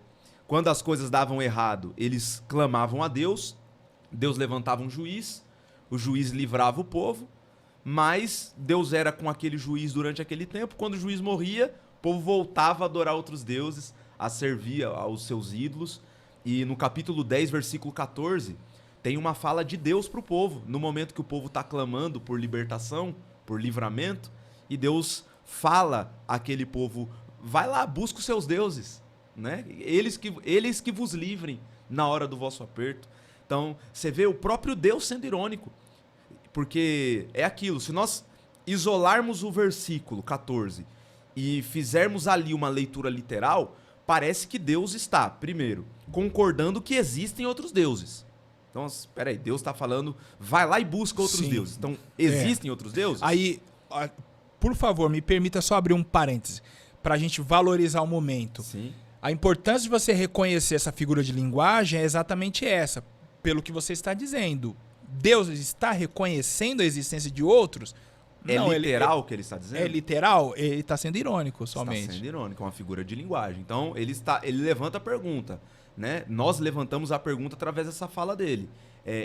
Quando as coisas davam errado, eles clamavam a Deus, Deus levantava um juiz, o juiz livrava o povo, mas Deus era com aquele juiz durante aquele tempo. Quando o juiz morria, o povo voltava a adorar outros deuses, a servir aos seus ídolos. E no capítulo 10, versículo 14, tem uma fala de Deus para o povo, no momento que o povo está clamando por libertação, por livramento, e Deus fala àquele povo, vai lá, busca os seus deuses, né? Eles que vos livrem na hora do vosso aperto. Então, você vê o próprio Deus sendo irônico, porque é aquilo, se nós isolarmos o versículo 14 e fizermos ali uma leitura literal, parece que Deus está, primeiro, concordando que existem outros deuses. Então, espera aí, Deus está falando, vai lá e busca outros deuses. Então, existem outros deuses? Aí, por favor, me permita só abrir um parêntese, para a gente valorizar o momento. Sim. A importância de você reconhecer essa figura de linguagem é exatamente essa, pelo que você está dizendo. Deus está reconhecendo a existência de outros? Não, literal o que ele está dizendo? É literal? Ele está sendo irônico somente. Está sendo irônico, é uma figura de linguagem. Então, ele levanta a pergunta, né? Nós levantamos a pergunta através dessa fala dele.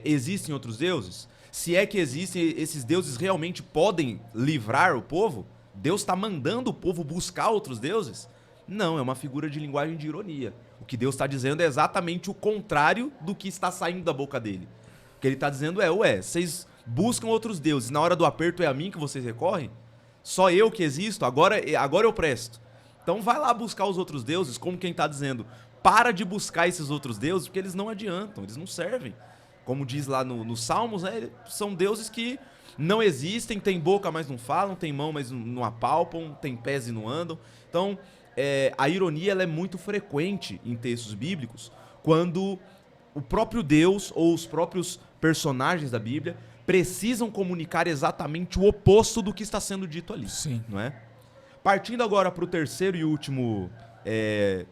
Existem outros deuses? Se é que existem, esses deuses realmente podem livrar o povo? Deus está mandando o povo buscar outros deuses? Não, é uma figura de linguagem de ironia. O que Deus está dizendo é exatamente o contrário do que está saindo da boca dele. O que ele está dizendo vocês buscam outros deuses, na hora do aperto é a mim que vocês recorrem? Só eu que existo, agora eu presto. Então vai lá buscar os outros deuses, como quem está dizendo, para de buscar esses outros deuses, porque eles não adiantam, eles não servem. Como diz lá nos Salmos, né, são deuses que não existem, têm boca, mas não falam, têm mão, mas não apalpam, têm pés e não andam. Então, a ironia ela é muito frequente em textos bíblicos quando o próprio Deus ou os próprios personagens da Bíblia precisam comunicar exatamente o oposto do que está sendo dito ali. Sim. Não é? Partindo agora para o terceiro e último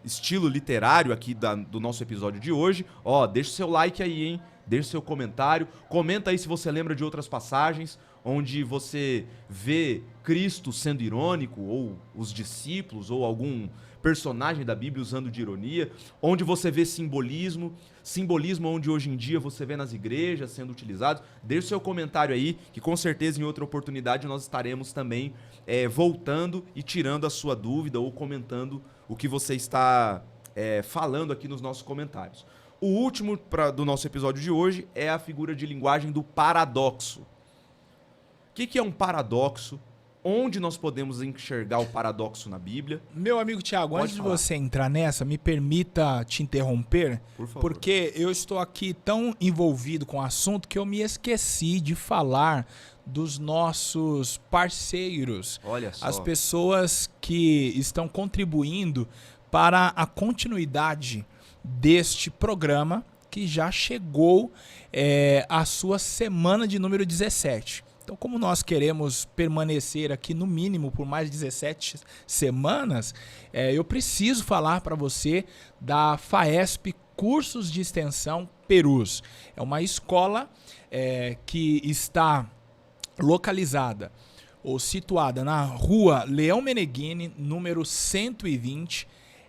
estilo literário aqui do nosso episódio de hoje, deixa o seu like aí, hein? Deixa o seu comentário, comenta aí se você lembra de outras passagens onde você vê Cristo sendo irônico, ou os discípulos, ou algum personagem da Bíblia usando de ironia, onde você vê simbolismo onde hoje em dia você vê nas igrejas sendo utilizados. Deixe o seu comentário aí, que com certeza em outra oportunidade nós estaremos também voltando e tirando a sua dúvida ou comentando o que você está falando aqui nos nossos comentários. O último do nosso episódio de hoje é a figura de linguagem do paradoxo. O que é um paradoxo? Onde nós podemos enxergar o paradoxo na Bíblia? Meu amigo Thiago, Pode antes falar. de você entrar nessa, me permita te interromper, Por favor. porque eu estou aqui tão envolvido com o assunto que eu me esqueci de falar dos nossos parceiros, Olha só. as pessoas que estão contribuindo para a continuidade deste programa, que já chegou à sua semana de número 17. Então, como nós queremos permanecer aqui no mínimo por mais 17 semanas, eu preciso falar para você da FAESP Cursos de Extensão Perus. É uma escola que está localizada ou situada na rua Leão Meneghini, número 120.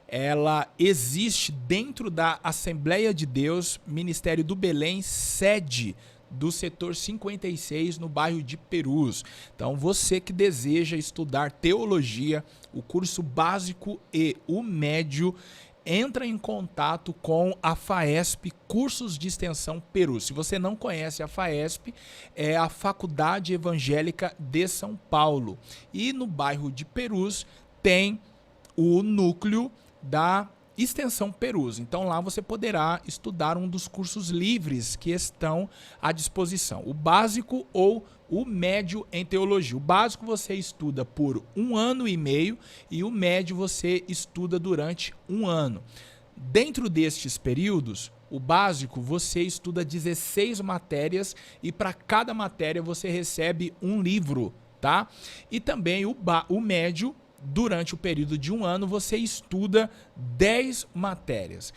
Ela existe dentro da Assembleia de Deus, Ministério do Belém, sede do setor 56, no bairro de Perus. Então, você que deseja estudar teologia, o curso básico e o médio, entra em contato com a FAESP Cursos de Extensão Perus. Se você não conhece a FAESP, é a Faculdade Evangélica de São Paulo. E no bairro de Perus tem o núcleo da Extensão Perus. Então lá você poderá estudar um dos cursos livres que estão à disposição. O básico ou o médio em teologia. O básico você estuda por 1 ano e meio e o médio você estuda durante 1 ano. Dentro destes períodos, o básico você estuda 16 matérias e para cada matéria você recebe um livro, tá? E também o médio, durante o período de 1 ano, você estuda 10 matérias.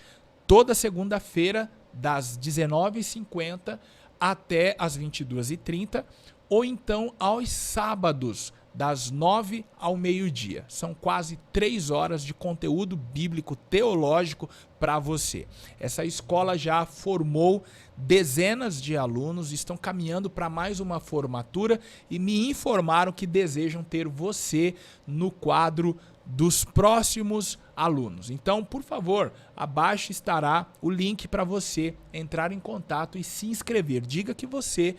Toda segunda-feira, das 19h50 até as 22h30, ou então aos sábados, das 9 ao meio-dia. São quase 3 horas de conteúdo bíblico teológico para você. Essa escola já formou dezenas de alunos, estão caminhando para mais uma formatura e me informaram que desejam ter você no quadro dos próximos alunos. Então, por favor, abaixo estará o link para você entrar em contato e se inscrever. Diga que você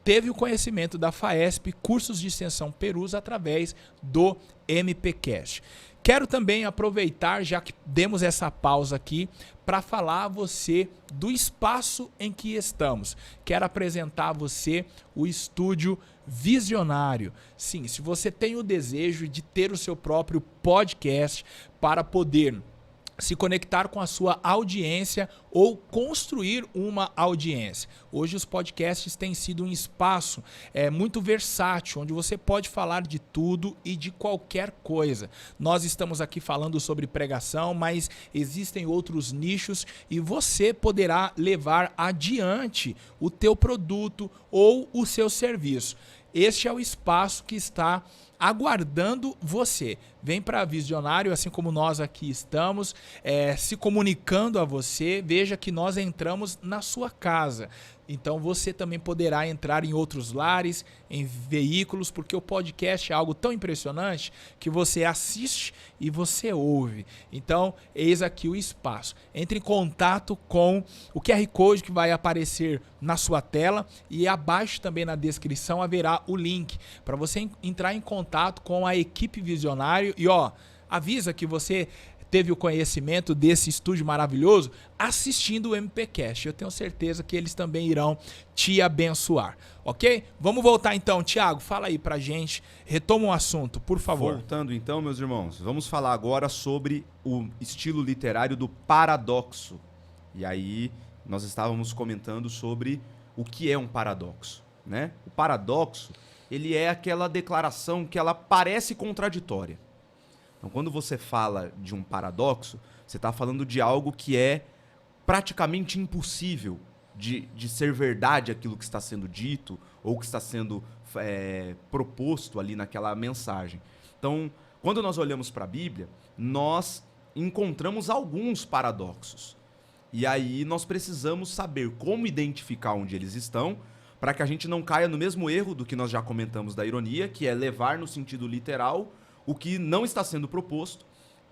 teve o conhecimento da FAESP Cursos de Extensão Perus através do MPcast. Quero também aproveitar, já que demos essa pausa aqui, para falar a você do espaço em que estamos. Quero apresentar a você o Estúdio Visionário. Sim, se você tem o desejo de ter o seu próprio podcast para poder se conectar com a sua audiência ou construir uma audiência. Hoje os podcasts têm sido um espaço muito versátil, onde você pode falar de tudo e de qualquer coisa. Nós estamos aqui falando sobre pregação, mas existem outros nichos e você poderá levar adiante o teu produto ou o seu serviço. Este é o espaço que está aguardando você. Vem para Visionário, assim como nós aqui estamos, se comunicando a você. Veja que nós entramos na sua casa. Então você também poderá entrar em outros lares, em veículos, porque o podcast é algo tão impressionante que você assiste e você ouve. Então, eis aqui o espaço. Entre em contato com o QR Code que vai aparecer na sua tela e abaixo também na descrição haverá o link para você entrar em contato com a equipe Visionário e avisa que você teve o conhecimento desse estúdio maravilhoso assistindo o MPcast. Eu tenho certeza que eles também irão te abençoar, ok? Vamos voltar então, Tiago, fala aí pra gente, retoma o assunto, por favor. Voltando então, meus irmãos, vamos falar agora sobre o estilo literário do paradoxo. E aí nós estávamos comentando sobre o que é um paradoxo, né? O paradoxo, ele é aquela declaração que ela parece contraditória. Então, quando você fala de um paradoxo, você está falando de algo que é praticamente impossível de ser verdade aquilo que está sendo dito ou que está sendo proposto ali naquela mensagem. Então, quando nós olhamos para a Bíblia, nós encontramos alguns paradoxos. E aí nós precisamos saber como identificar onde eles estão, para que a gente não caia no mesmo erro do que nós já comentamos da ironia, que é levar no sentido literal o que não está sendo proposto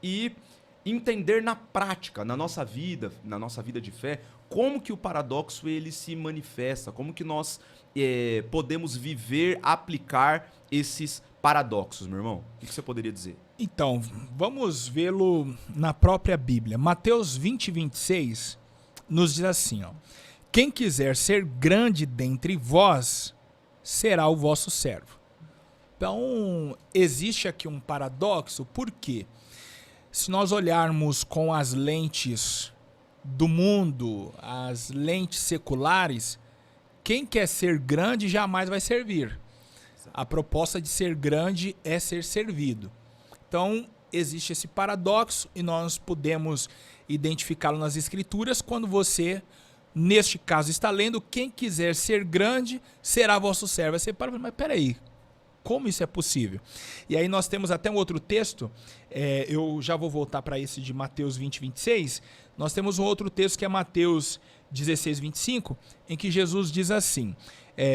e entender na prática, na nossa vida de fé, como que o paradoxo ele se manifesta, como que nós podemos viver, aplicar esses paradoxos, meu irmão. O que você poderia dizer? Então, vamos vê-lo na própria Bíblia. Mateus 20, 26 nos diz assim, ó: quem quiser ser grande dentre vós, será o vosso servo. Então, existe aqui um paradoxo, porque se nós olharmos com as lentes do mundo, as lentes seculares, quem quer ser grande jamais vai servir. A proposta de ser grande é ser servido. Então, existe esse paradoxo e nós podemos identificá-lo nas Escrituras quando você, neste caso, está lendo: quem quiser ser grande será vosso servo. Aí você para, mas peraí, como isso é possível? E aí nós temos até um outro texto, eu já vou voltar para esse de Mateus 20, 26, nós temos um outro texto que é Mateus 16, 25, em que Jesus diz assim: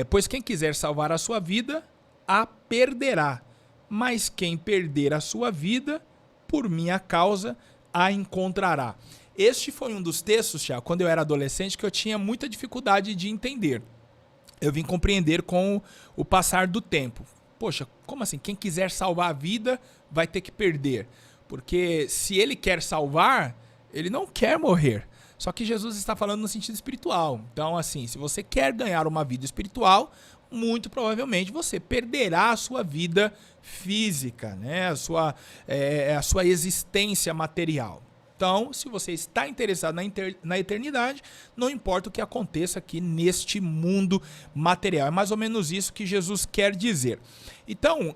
pois quem quiser salvar a sua vida, a perderá, mas quem perder a sua vida, por minha causa, a encontrará. Este foi um dos textos, Thiago, quando eu era adolescente, que eu tinha muita dificuldade de entender. Eu vim compreender com o passar do tempo. Poxa, como assim? Quem quiser salvar a vida vai ter que perder. Porque se ele quer salvar, ele não quer morrer. Só que Jesus está falando no sentido espiritual. Então, assim, se você quer ganhar uma vida espiritual, muito provavelmente você perderá a sua vida física, né? A sua existência material. Então, se você está interessado na eternidade, não importa o que aconteça aqui neste mundo material. É mais ou menos isso que Jesus quer dizer. Então,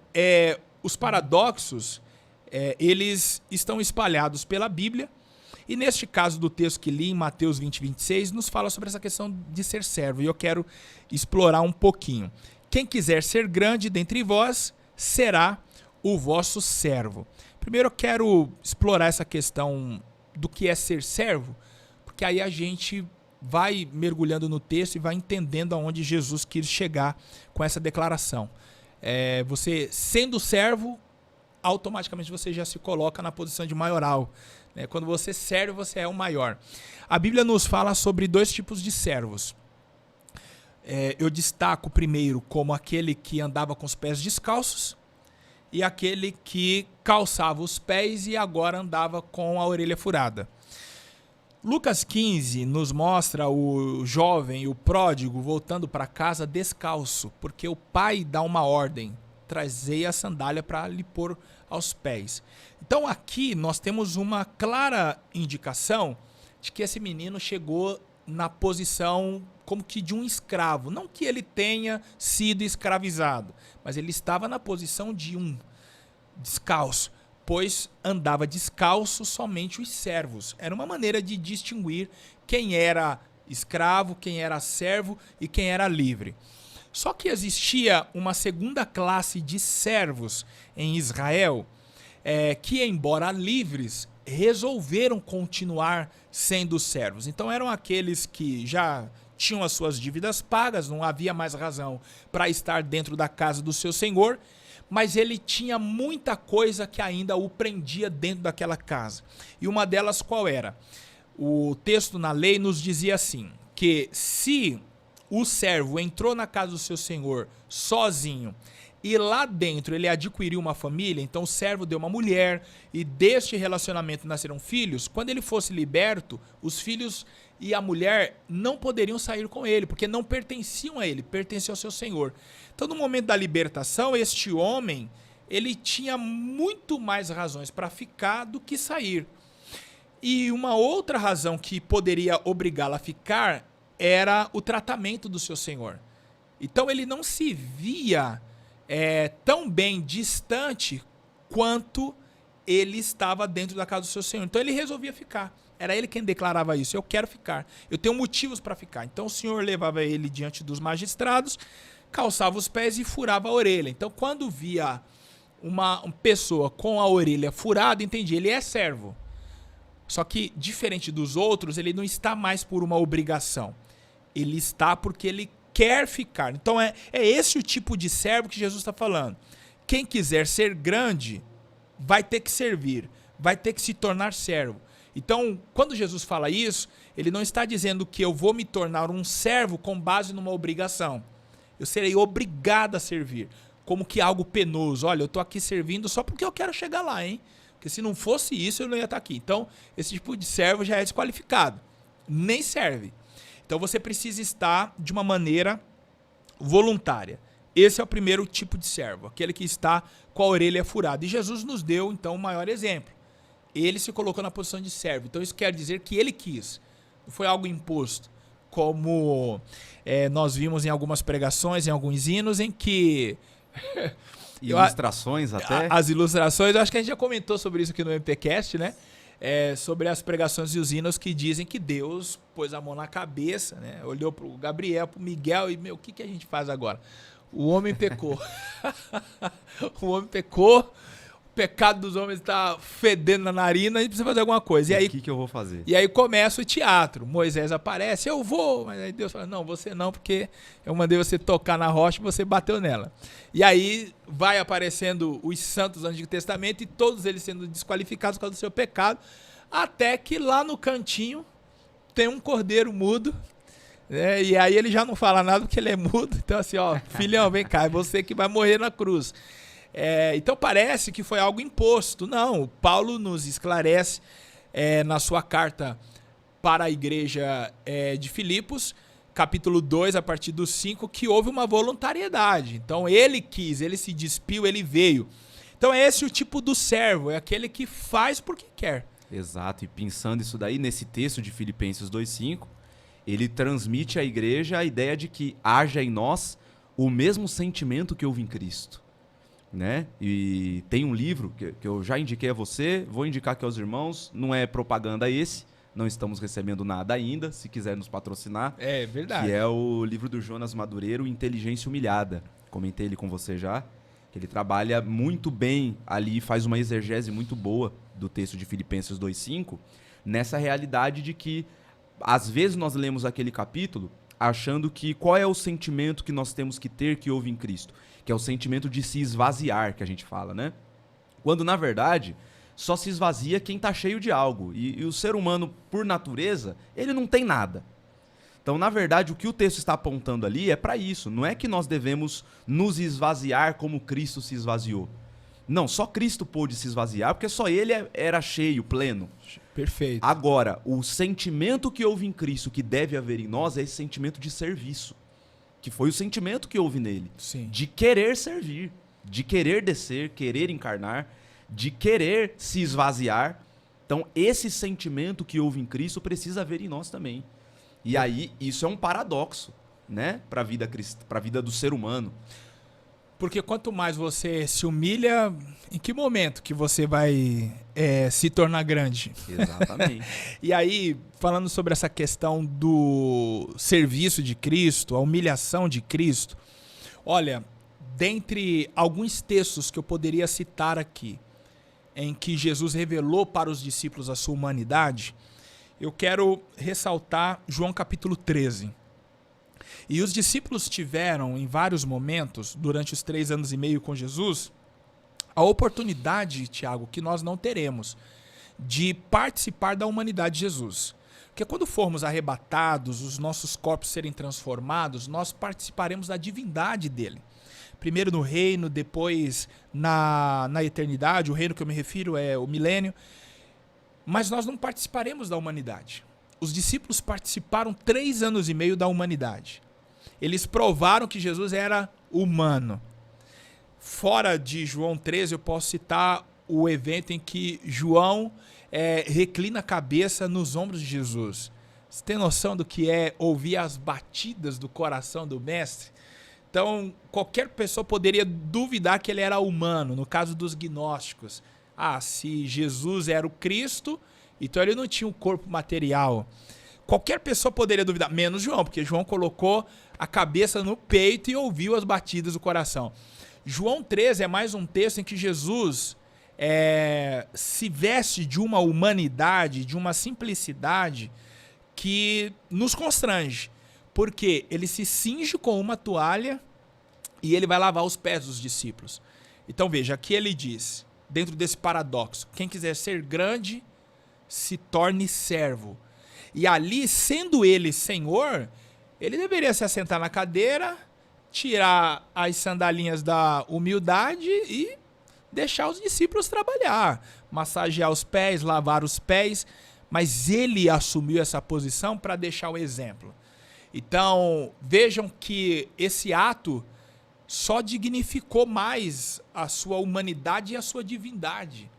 os paradoxos, eles estão espalhados pela Bíblia. E neste caso do texto que li em Mateus 20, 26, nos fala sobre essa questão de ser servo. E eu quero explorar um pouquinho. Quem quiser ser grande dentre vós, será o vosso servo. Primeiro eu quero explorar essa questão do que é ser servo, porque aí a gente vai mergulhando no texto e vai entendendo aonde Jesus quis chegar com essa declaração. Você sendo servo, automaticamente você já se coloca na posição de maioral. Quando você serve, você é o maior. A Bíblia nos fala sobre dois tipos de servos. Eu destaco primeiro como aquele que andava com os pés descalços e aquele que calçava os pés e agora andava com a orelha furada. Lucas 15 nos mostra o jovem, o pródigo, voltando para casa descalço, porque o pai dá uma ordem: trazei a sandália para lhe pôr aos pés. Então aqui nós temos uma clara indicação de que esse menino chegou na posição como que de um escravo. Não que ele tenha sido escravizado, mas ele estava na posição de um descalço, pois andava descalço somente os servos. Era uma maneira de distinguir quem era escravo, quem era servo e quem era livre. Só que existia uma segunda classe de servos em Israel, que, embora livres, resolveram continuar sendo servos. Então eram aqueles que já tinham as suas dívidas pagas, não havia mais razão para estar dentro da casa do seu senhor, mas ele tinha muita coisa que ainda o prendia dentro daquela casa. E uma delas qual era? O texto na lei nos dizia assim, que se o servo entrou na casa do seu senhor sozinho, e lá dentro ele adquiriu uma família, então o servo deu uma mulher, e deste relacionamento nasceram filhos, quando ele fosse liberto, os filhos e a mulher não poderiam sair com ele, porque não pertenciam a ele, pertenciam ao seu senhor. Então no momento da libertação, este homem, ele tinha muito mais razões para ficar do que sair. E uma outra razão que poderia obrigá-lo a ficar era o tratamento do seu senhor. Então ele não se via tão bem distante quanto ele estava dentro da casa do seu senhor. Então ele resolvia ficar. Era ele quem declarava isso. Eu quero ficar. Eu tenho motivos para ficar. Então o senhor levava ele diante dos magistrados, calçava os pés e furava a orelha. Então quando via uma pessoa com a orelha furada, entendi, ele é servo. Só que, diferente dos outros, ele não está mais por uma obrigação. Ele está porque ele quer ficar. Então é esse o tipo de servo que Jesus está falando. Quem quiser ser grande vai ter que servir, vai ter que se tornar servo. Então, quando Jesus fala isso, ele não está dizendo que eu vou me tornar um servo com base numa obrigação. Eu serei obrigado a servir, como que algo penoso. Olha, eu estou aqui servindo só porque eu quero chegar lá, hein? Porque se não fosse isso, eu não ia estar aqui. Então, esse tipo de servo já é desqualificado. Nem serve. Então, você precisa estar de uma maneira voluntária. Esse é o primeiro tipo de servo, aquele que está com a orelha furada. E Jesus nos deu, então, o maior exemplo. Ele se colocou na posição de servo. Então, isso quer dizer que ele quis. Não foi algo imposto. Como nós vimos em algumas pregações, em alguns hinos, em que... Ilustrações até? As ilustrações, eu acho que a gente já comentou sobre isso aqui no MPcast, né? Sobre as pregações e os hinos que dizem que Deus pôs a mão na cabeça, né? Olhou para o Gabriel, para o Miguel e, o que a gente faz agora? O homem pecou. O homem pecou, o pecado dos homens está fedendo na narina, a gente precisa fazer alguma coisa. E aí, o que eu vou fazer? E aí começa o teatro. Moisés aparece, eu vou, mas aí Deus fala, não, você não, porque eu mandei você tocar na rocha e você bateu nela. E aí vai aparecendo os santos do Antigo Testamento e todos eles sendo desqualificados por causa do seu pecado, até que lá no cantinho tem um cordeiro mudo, né? E aí ele já não fala nada porque ele é mudo. Então assim, ó, filhão, vem cá, é você que vai morrer na cruz. Então parece que foi algo imposto. Não, Paulo nos esclarece na sua carta para a igreja de Filipos, capítulo 2, a partir do 5, que houve uma voluntariedade. Então ele quis, ele se despiu, ele veio. Então é esse o tipo do servo, é aquele que faz porque quer. Exato, e pensando isso daí, nesse texto de Filipenses 2,5, ele transmite à igreja a ideia de que haja em nós o mesmo sentimento que houve em Cristo. Né? E tem um livro que eu já indiquei a você, vou indicar aqui aos irmãos, não é propaganda esse, não estamos recebendo nada ainda, se quiser nos patrocinar. É verdade. Que é o livro do Jonas Madureiro, Inteligência Humilhada. Comentei ele com você já, que ele trabalha muito bem ali, faz uma exegese muito boa do texto de Filipenses 2,5, nessa realidade de que, às vezes nós lemos aquele capítulo achando que qual é o sentimento que nós temos que ter que houve em Cristo, que é o sentimento de se esvaziar, que a gente fala, né? Quando, na verdade, só se esvazia quem está cheio de algo. E o ser humano, por natureza, ele não tem nada. Então, na verdade, o que o texto está apontando ali é para isso. Não é que nós devemos nos esvaziar como Cristo se esvaziou. Não, só Cristo pôde se esvaziar, porque só ele era cheio, pleno. Perfeito. Agora, o sentimento que houve em Cristo, que deve haver em nós, é esse sentimento de serviço. Que foi o sentimento que houve nele. Sim. De querer servir, de querer descer, querer encarnar, de querer se esvaziar. Então, esse sentimento que houve em Cristo precisa haver em nós também. E aí, isso é um paradoxo, né? Para a vida do ser humano. Porque quanto mais você se humilha, em que momento que você vai se tornar grande? Exatamente. E aí, falando sobre essa questão do serviço de Cristo, a humilhação de Cristo, olha, dentre alguns textos que eu poderia citar aqui, em que Jesus revelou para os discípulos a sua humanidade, eu quero ressaltar João capítulo 13. E os discípulos tiveram, em vários momentos, durante os 3 anos e meio com Jesus, a oportunidade, Tiago, que nós não teremos, de participar da humanidade de Jesus. Porque quando formos arrebatados, os nossos corpos serem transformados, nós participaremos da divindade dele. Primeiro no reino, depois na eternidade. O reino que eu me refiro é o milênio. Mas nós não participaremos da humanidade. Os discípulos participaram 3 anos e meio da humanidade. Eles provaram que Jesus era humano. Fora de João 13, eu posso citar o evento em que João reclina a cabeça nos ombros de Jesus. Você tem noção do que é ouvir as batidas do coração do mestre? Então, qualquer pessoa poderia duvidar que ele era humano, no caso dos gnósticos. Se Jesus era o Cristo, então ele não tinha um corpo material. Qualquer pessoa poderia duvidar, menos João, porque João colocou a cabeça no peito e ouviu as batidas do coração. João 13 é mais um texto em que Jesus se veste de uma humanidade, de uma simplicidade que nos constrange, porque ele se cinge com uma toalha e ele vai lavar os pés dos discípulos. Então veja, aqui ele diz, dentro desse paradoxo, quem quiser ser grande, se torne servo. E ali, sendo ele Senhor, ele deveria se assentar na cadeira, tirar as sandalinhas da humildade e deixar os discípulos trabalhar, massagear os pés, lavar os pés, mas ele assumiu essa posição para deixar o exemplo. Então, vejam que esse ato só dignificou mais a sua humanidade e a sua divindade,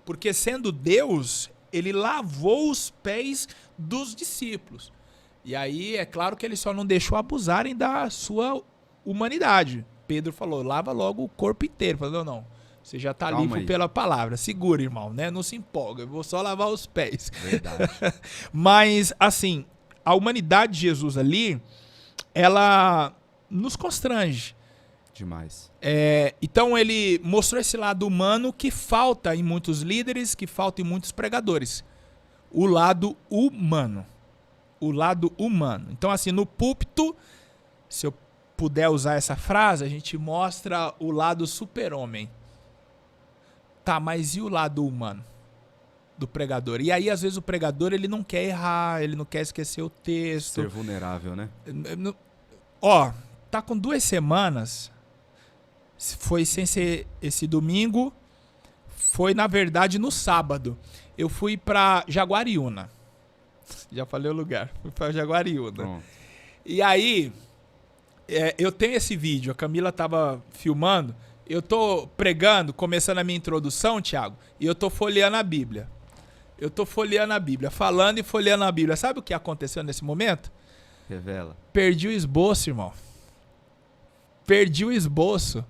porque sendo Deus, ele lavou os pés dos discípulos. E aí, é claro que ele só não deixou abusarem da sua humanidade. Pedro falou, lava logo o corpo inteiro. Falou, não, você já está limpo pela palavra. Segura, irmão, né? Não se empolga, eu vou só lavar os pés. Verdade. Mas, assim, a humanidade de Jesus ali, ela nos constrange. Demais. Então ele mostrou esse lado humano que falta em muitos líderes, que falta em muitos pregadores. O lado humano. O lado humano. Então, assim, no púlpito, se eu puder usar essa frase, a gente mostra o lado super-homem. Tá, mas e o lado humano do pregador? E aí, às vezes, o pregador ele não quer errar, ele não quer esquecer o texto. Ser vulnerável, né? Tá com 2 semanas, foi sem ser esse domingo, foi, na verdade, no sábado. Eu fui pra Jaguariúna. Já falei o lugar. Fui pra Jaguariúna. Pronto. E aí, eu tenho esse vídeo, a Camila tava filmando, eu tô pregando, começando a minha introdução, Thiago, e eu tô folheando a Bíblia. Eu tô folheando a Bíblia, falando e folheando a Bíblia. Sabe o que aconteceu nesse momento? Revela. Perdi o esboço, irmão. Perdi o esboço.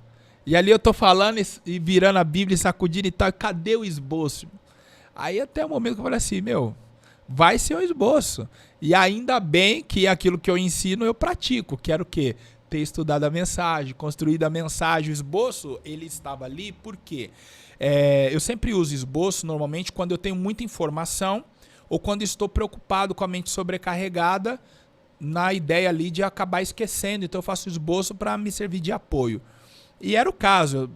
E ali eu tô falando e virando a Bíblia e sacudindo e tal. Cadê o esboço? Aí até o momento que eu falei assim, vai ser o esboço. E ainda bem que aquilo que eu ensino eu pratico. Quero o quê? Ter estudado a mensagem, construído a mensagem. O esboço, ele estava ali por quê? Eu sempre uso esboço normalmente quando eu tenho muita informação ou quando estou preocupado com a mente sobrecarregada na ideia ali de acabar esquecendo. Então eu faço esboço para me servir de apoio. E era o caso,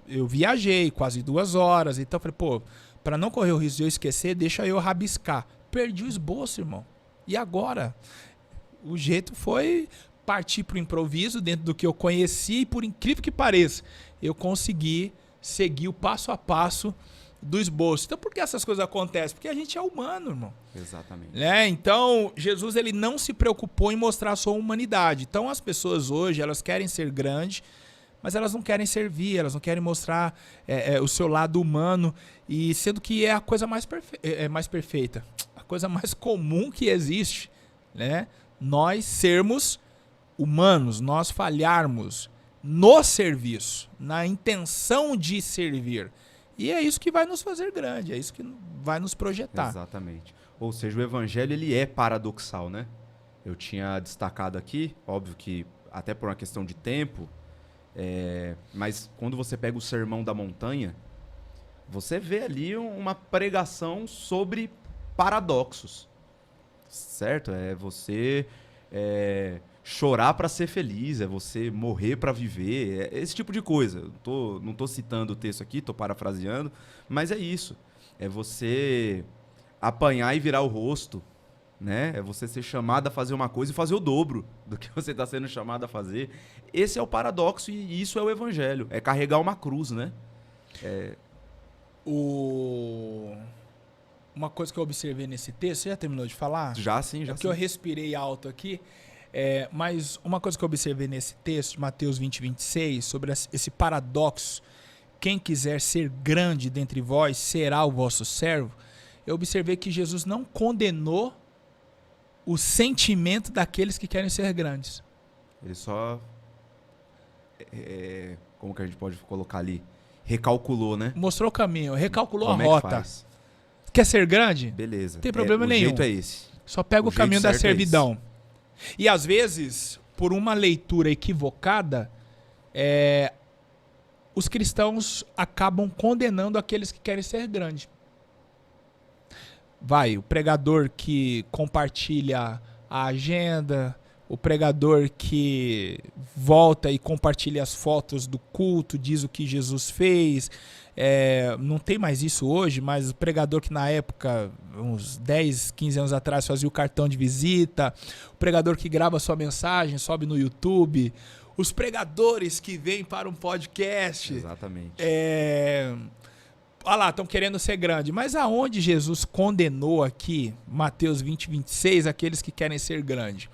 eu viajei quase 2 horas, então eu falei, para não correr o risco de eu esquecer, deixa eu rabiscar. Perdi o esboço, irmão. E agora? O jeito foi partir para o improviso dentro do que eu conheci e, por incrível que pareça, eu consegui seguir o passo a passo do esboço. Então, por que essas coisas acontecem? Porque a gente é humano, irmão. Exatamente. Então, Jesus ele não se preocupou em mostrar a sua humanidade. Então, as pessoas hoje, elas querem ser grandes, mas elas não querem servir, elas não querem mostrar o seu lado humano, e sendo que é a coisa mais perfeita, a coisa mais comum que existe, né? Nós sermos humanos, nós falharmos no serviço, na intenção de servir. E é isso que vai nos fazer grande, é isso que vai nos projetar. Exatamente. Ou seja, o evangelho ele é paradoxal, né? Eu tinha destacado aqui, óbvio que até por uma questão de tempo, mas quando você pega o Sermão da Montanha, você vê ali uma pregação sobre paradoxos, certo? É você chorar para ser feliz, é você morrer para viver, é esse tipo de coisa. Não tô citando o texto aqui, tô parafraseando, mas é isso. É você apanhar e virar o rosto, né? É você ser chamado a fazer uma coisa e fazer o dobro do que você está sendo chamado a fazer. Esse é o paradoxo e isso é o evangelho. É carregar uma cruz, né? Uma coisa que eu observei nesse texto, você já terminou de falar? Já sim, já Porque eu respirei alto aqui. Mas uma coisa que eu observei nesse texto, de Mateus 20, 26, sobre esse paradoxo, quem quiser ser grande dentre vós será o vosso servo. Eu observei que Jesus não condenou o sentimento daqueles que querem ser grandes. Ele só, como que a gente pode colocar ali? Recalculou, né? Mostrou o caminho, recalculou Como a rota. Quer ser grande? Beleza. Não tem problema nenhum. O jeito é esse. Só pega o caminho da servidão. É e às vezes, por uma leitura equivocada, os cristãos acabam condenando aqueles que querem ser grandes. O pregador que compartilha a agenda, o pregador que volta e compartilha as fotos do culto, diz o que Jesus fez. Não tem mais isso hoje, mas o pregador que na época, uns 10, 15 anos atrás, fazia o cartão de visita, o pregador que grava sua mensagem, sobe no YouTube, os pregadores que vêm para um podcast. Exatamente. Olha lá, estão querendo ser grande. Mas aonde Jesus condenou aqui, Mateus 20, 26, aqueles que querem ser grande?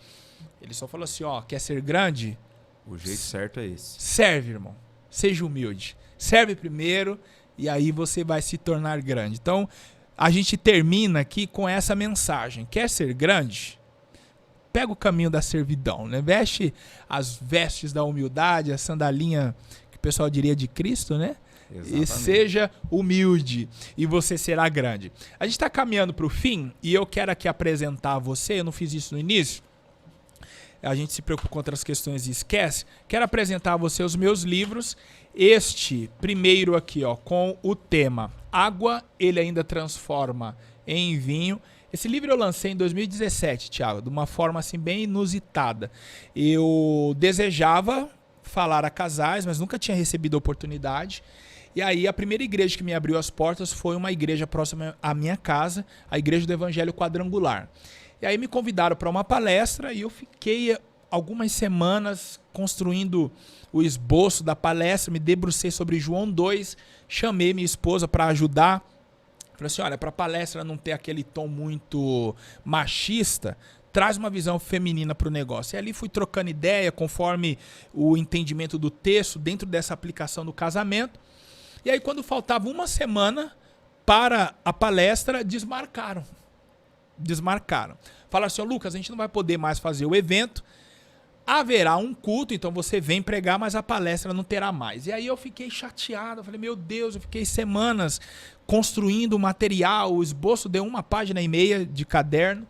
Ele só falou assim, quer ser grande? O jeito certo é esse. Serve, irmão. Seja humilde. Serve primeiro e aí você vai se tornar grande. Então, a gente termina aqui com essa mensagem. Quer ser grande? Pega o caminho da servidão, né? Veste as vestes da humildade, a sandalinha que o pessoal diria de Cristo, né? Exatamente. E seja humilde e você será grande. A gente está caminhando para o fim e eu quero aqui apresentar a você, eu não fiz isso no início, a gente se preocupa com outras questões e esquece. Quero apresentar a você os meus livros. Este primeiro aqui, com o tema Água, ele ainda transforma em vinho. Esse livro eu lancei em 2017, Thiago, de uma forma assim bem inusitada. Eu desejava falar a casais, mas nunca tinha recebido a oportunidade. E aí a primeira igreja que me abriu as portas foi uma igreja próxima à minha casa, a Igreja do Evangelho Quadrangular. E aí me convidaram para uma palestra e eu fiquei algumas semanas construindo o esboço da palestra, me debrucei sobre João 2, chamei minha esposa para ajudar. Falei assim, olha, para a palestra não ter aquele tom muito machista, traz uma visão feminina para o negócio. E ali fui trocando ideia conforme o entendimento do texto dentro dessa aplicação do casamento. E aí quando faltava uma semana para a palestra, desmarcaram. Falaram assim, Lucas, a gente não vai poder mais fazer o evento, haverá um culto, então você vem pregar, mas a palestra não terá mais. E aí eu fiquei chateado, eu falei, meu Deus, eu fiquei semanas construindo o material, o esboço deu 1,5 páginas de caderno.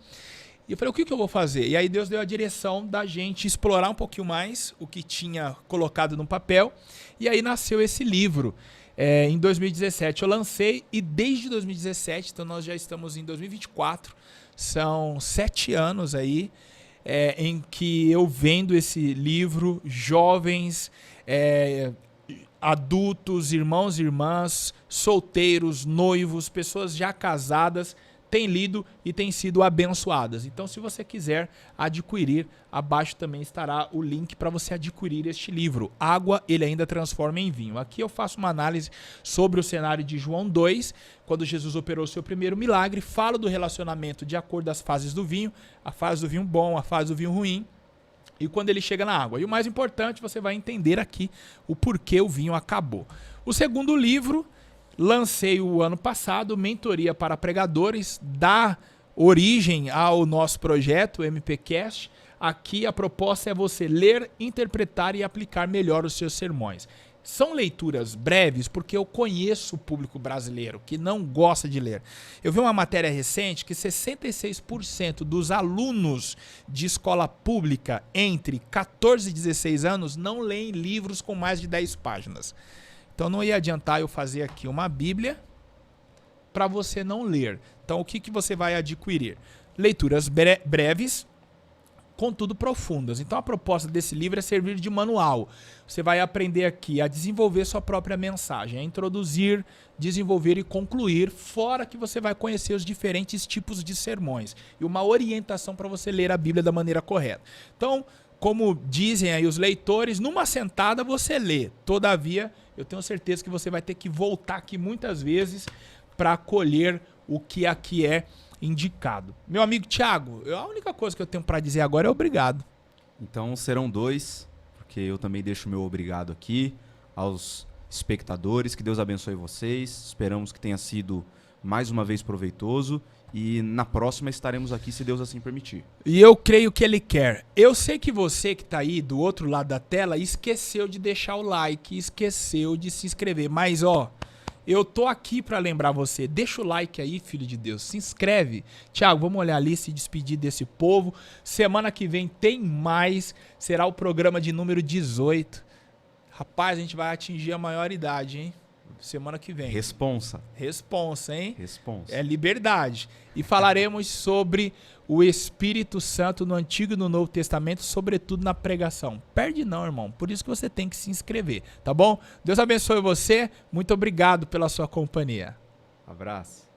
E eu falei, o que eu vou fazer? E aí Deus deu a direção da gente explorar um pouquinho mais o que tinha colocado no papel. E aí nasceu esse livro. Em 2017 eu lancei e desde 2017, então nós já estamos em 2024, são 7 anos aí em que eu vendo esse livro, jovens, adultos, irmãos e irmãs, solteiros, noivos, pessoas já casadas, têm lido e têm sido abençoadas. Então, se você quiser adquirir, abaixo também estará o link para você adquirir este livro. Água, ele ainda transforma em vinho. Aqui eu faço uma análise sobre o cenário de João 2, quando Jesus operou seu primeiro milagre, falo do relacionamento de acordo com as fases do vinho, a fase do vinho bom, a fase do vinho ruim, e quando ele chega na água. E o mais importante, você vai entender aqui o porquê o vinho acabou. O segundo livro, lancei o ano passado, Mentoria para Pregadores, dá origem ao nosso projeto, o MPcast. Aqui a proposta é você ler, interpretar e aplicar melhor os seus sermões. São leituras breves porque eu conheço o público brasileiro que não gosta de ler. Eu vi uma matéria recente que 66% dos alunos de escola pública entre 14 e 16 anos não leem livros com mais de 10 páginas. Então não ia adiantar eu fazer aqui uma Bíblia para você não ler. Então o que você vai adquirir? Leituras breves, contudo profundas. Então a proposta desse livro é servir de manual. Você vai aprender aqui a desenvolver sua própria mensagem, a introduzir, desenvolver e concluir, fora que você vai conhecer os diferentes tipos de sermões e uma orientação para você ler a Bíblia da maneira correta. Então, como dizem aí os leitores, numa sentada você lê. Todavia, eu tenho certeza que você vai ter que voltar aqui muitas vezes para colher o que aqui é indicado. Meu amigo Thiago, a única coisa que eu tenho para dizer agora é obrigado. Então serão 2, porque eu também deixo meu obrigado aqui aos espectadores. Que Deus abençoe vocês. Esperamos que tenha sido mais uma vez proveitoso. E na próxima estaremos aqui, se Deus assim permitir. E eu creio que Ele quer. Eu sei que você que está aí do outro lado da tela esqueceu de deixar o like, esqueceu de se inscrever. Mas eu tô aqui para lembrar você. Deixa o like aí, filho de Deus. Se inscreve. Thiago, vamos olhar ali, se despedir desse povo. Semana que vem tem mais. Será o programa de número 18. Rapaz, a gente vai atingir a maioridade, hein? Semana que vem. Responsa, hein? Responsa. É liberdade. E falaremos sobre o Espírito Santo no Antigo e no Novo Testamento, sobretudo na pregação. Perde não, irmão. Por isso que você tem que se inscrever, tá bom? Deus abençoe você. Muito obrigado pela sua companhia. Abraço.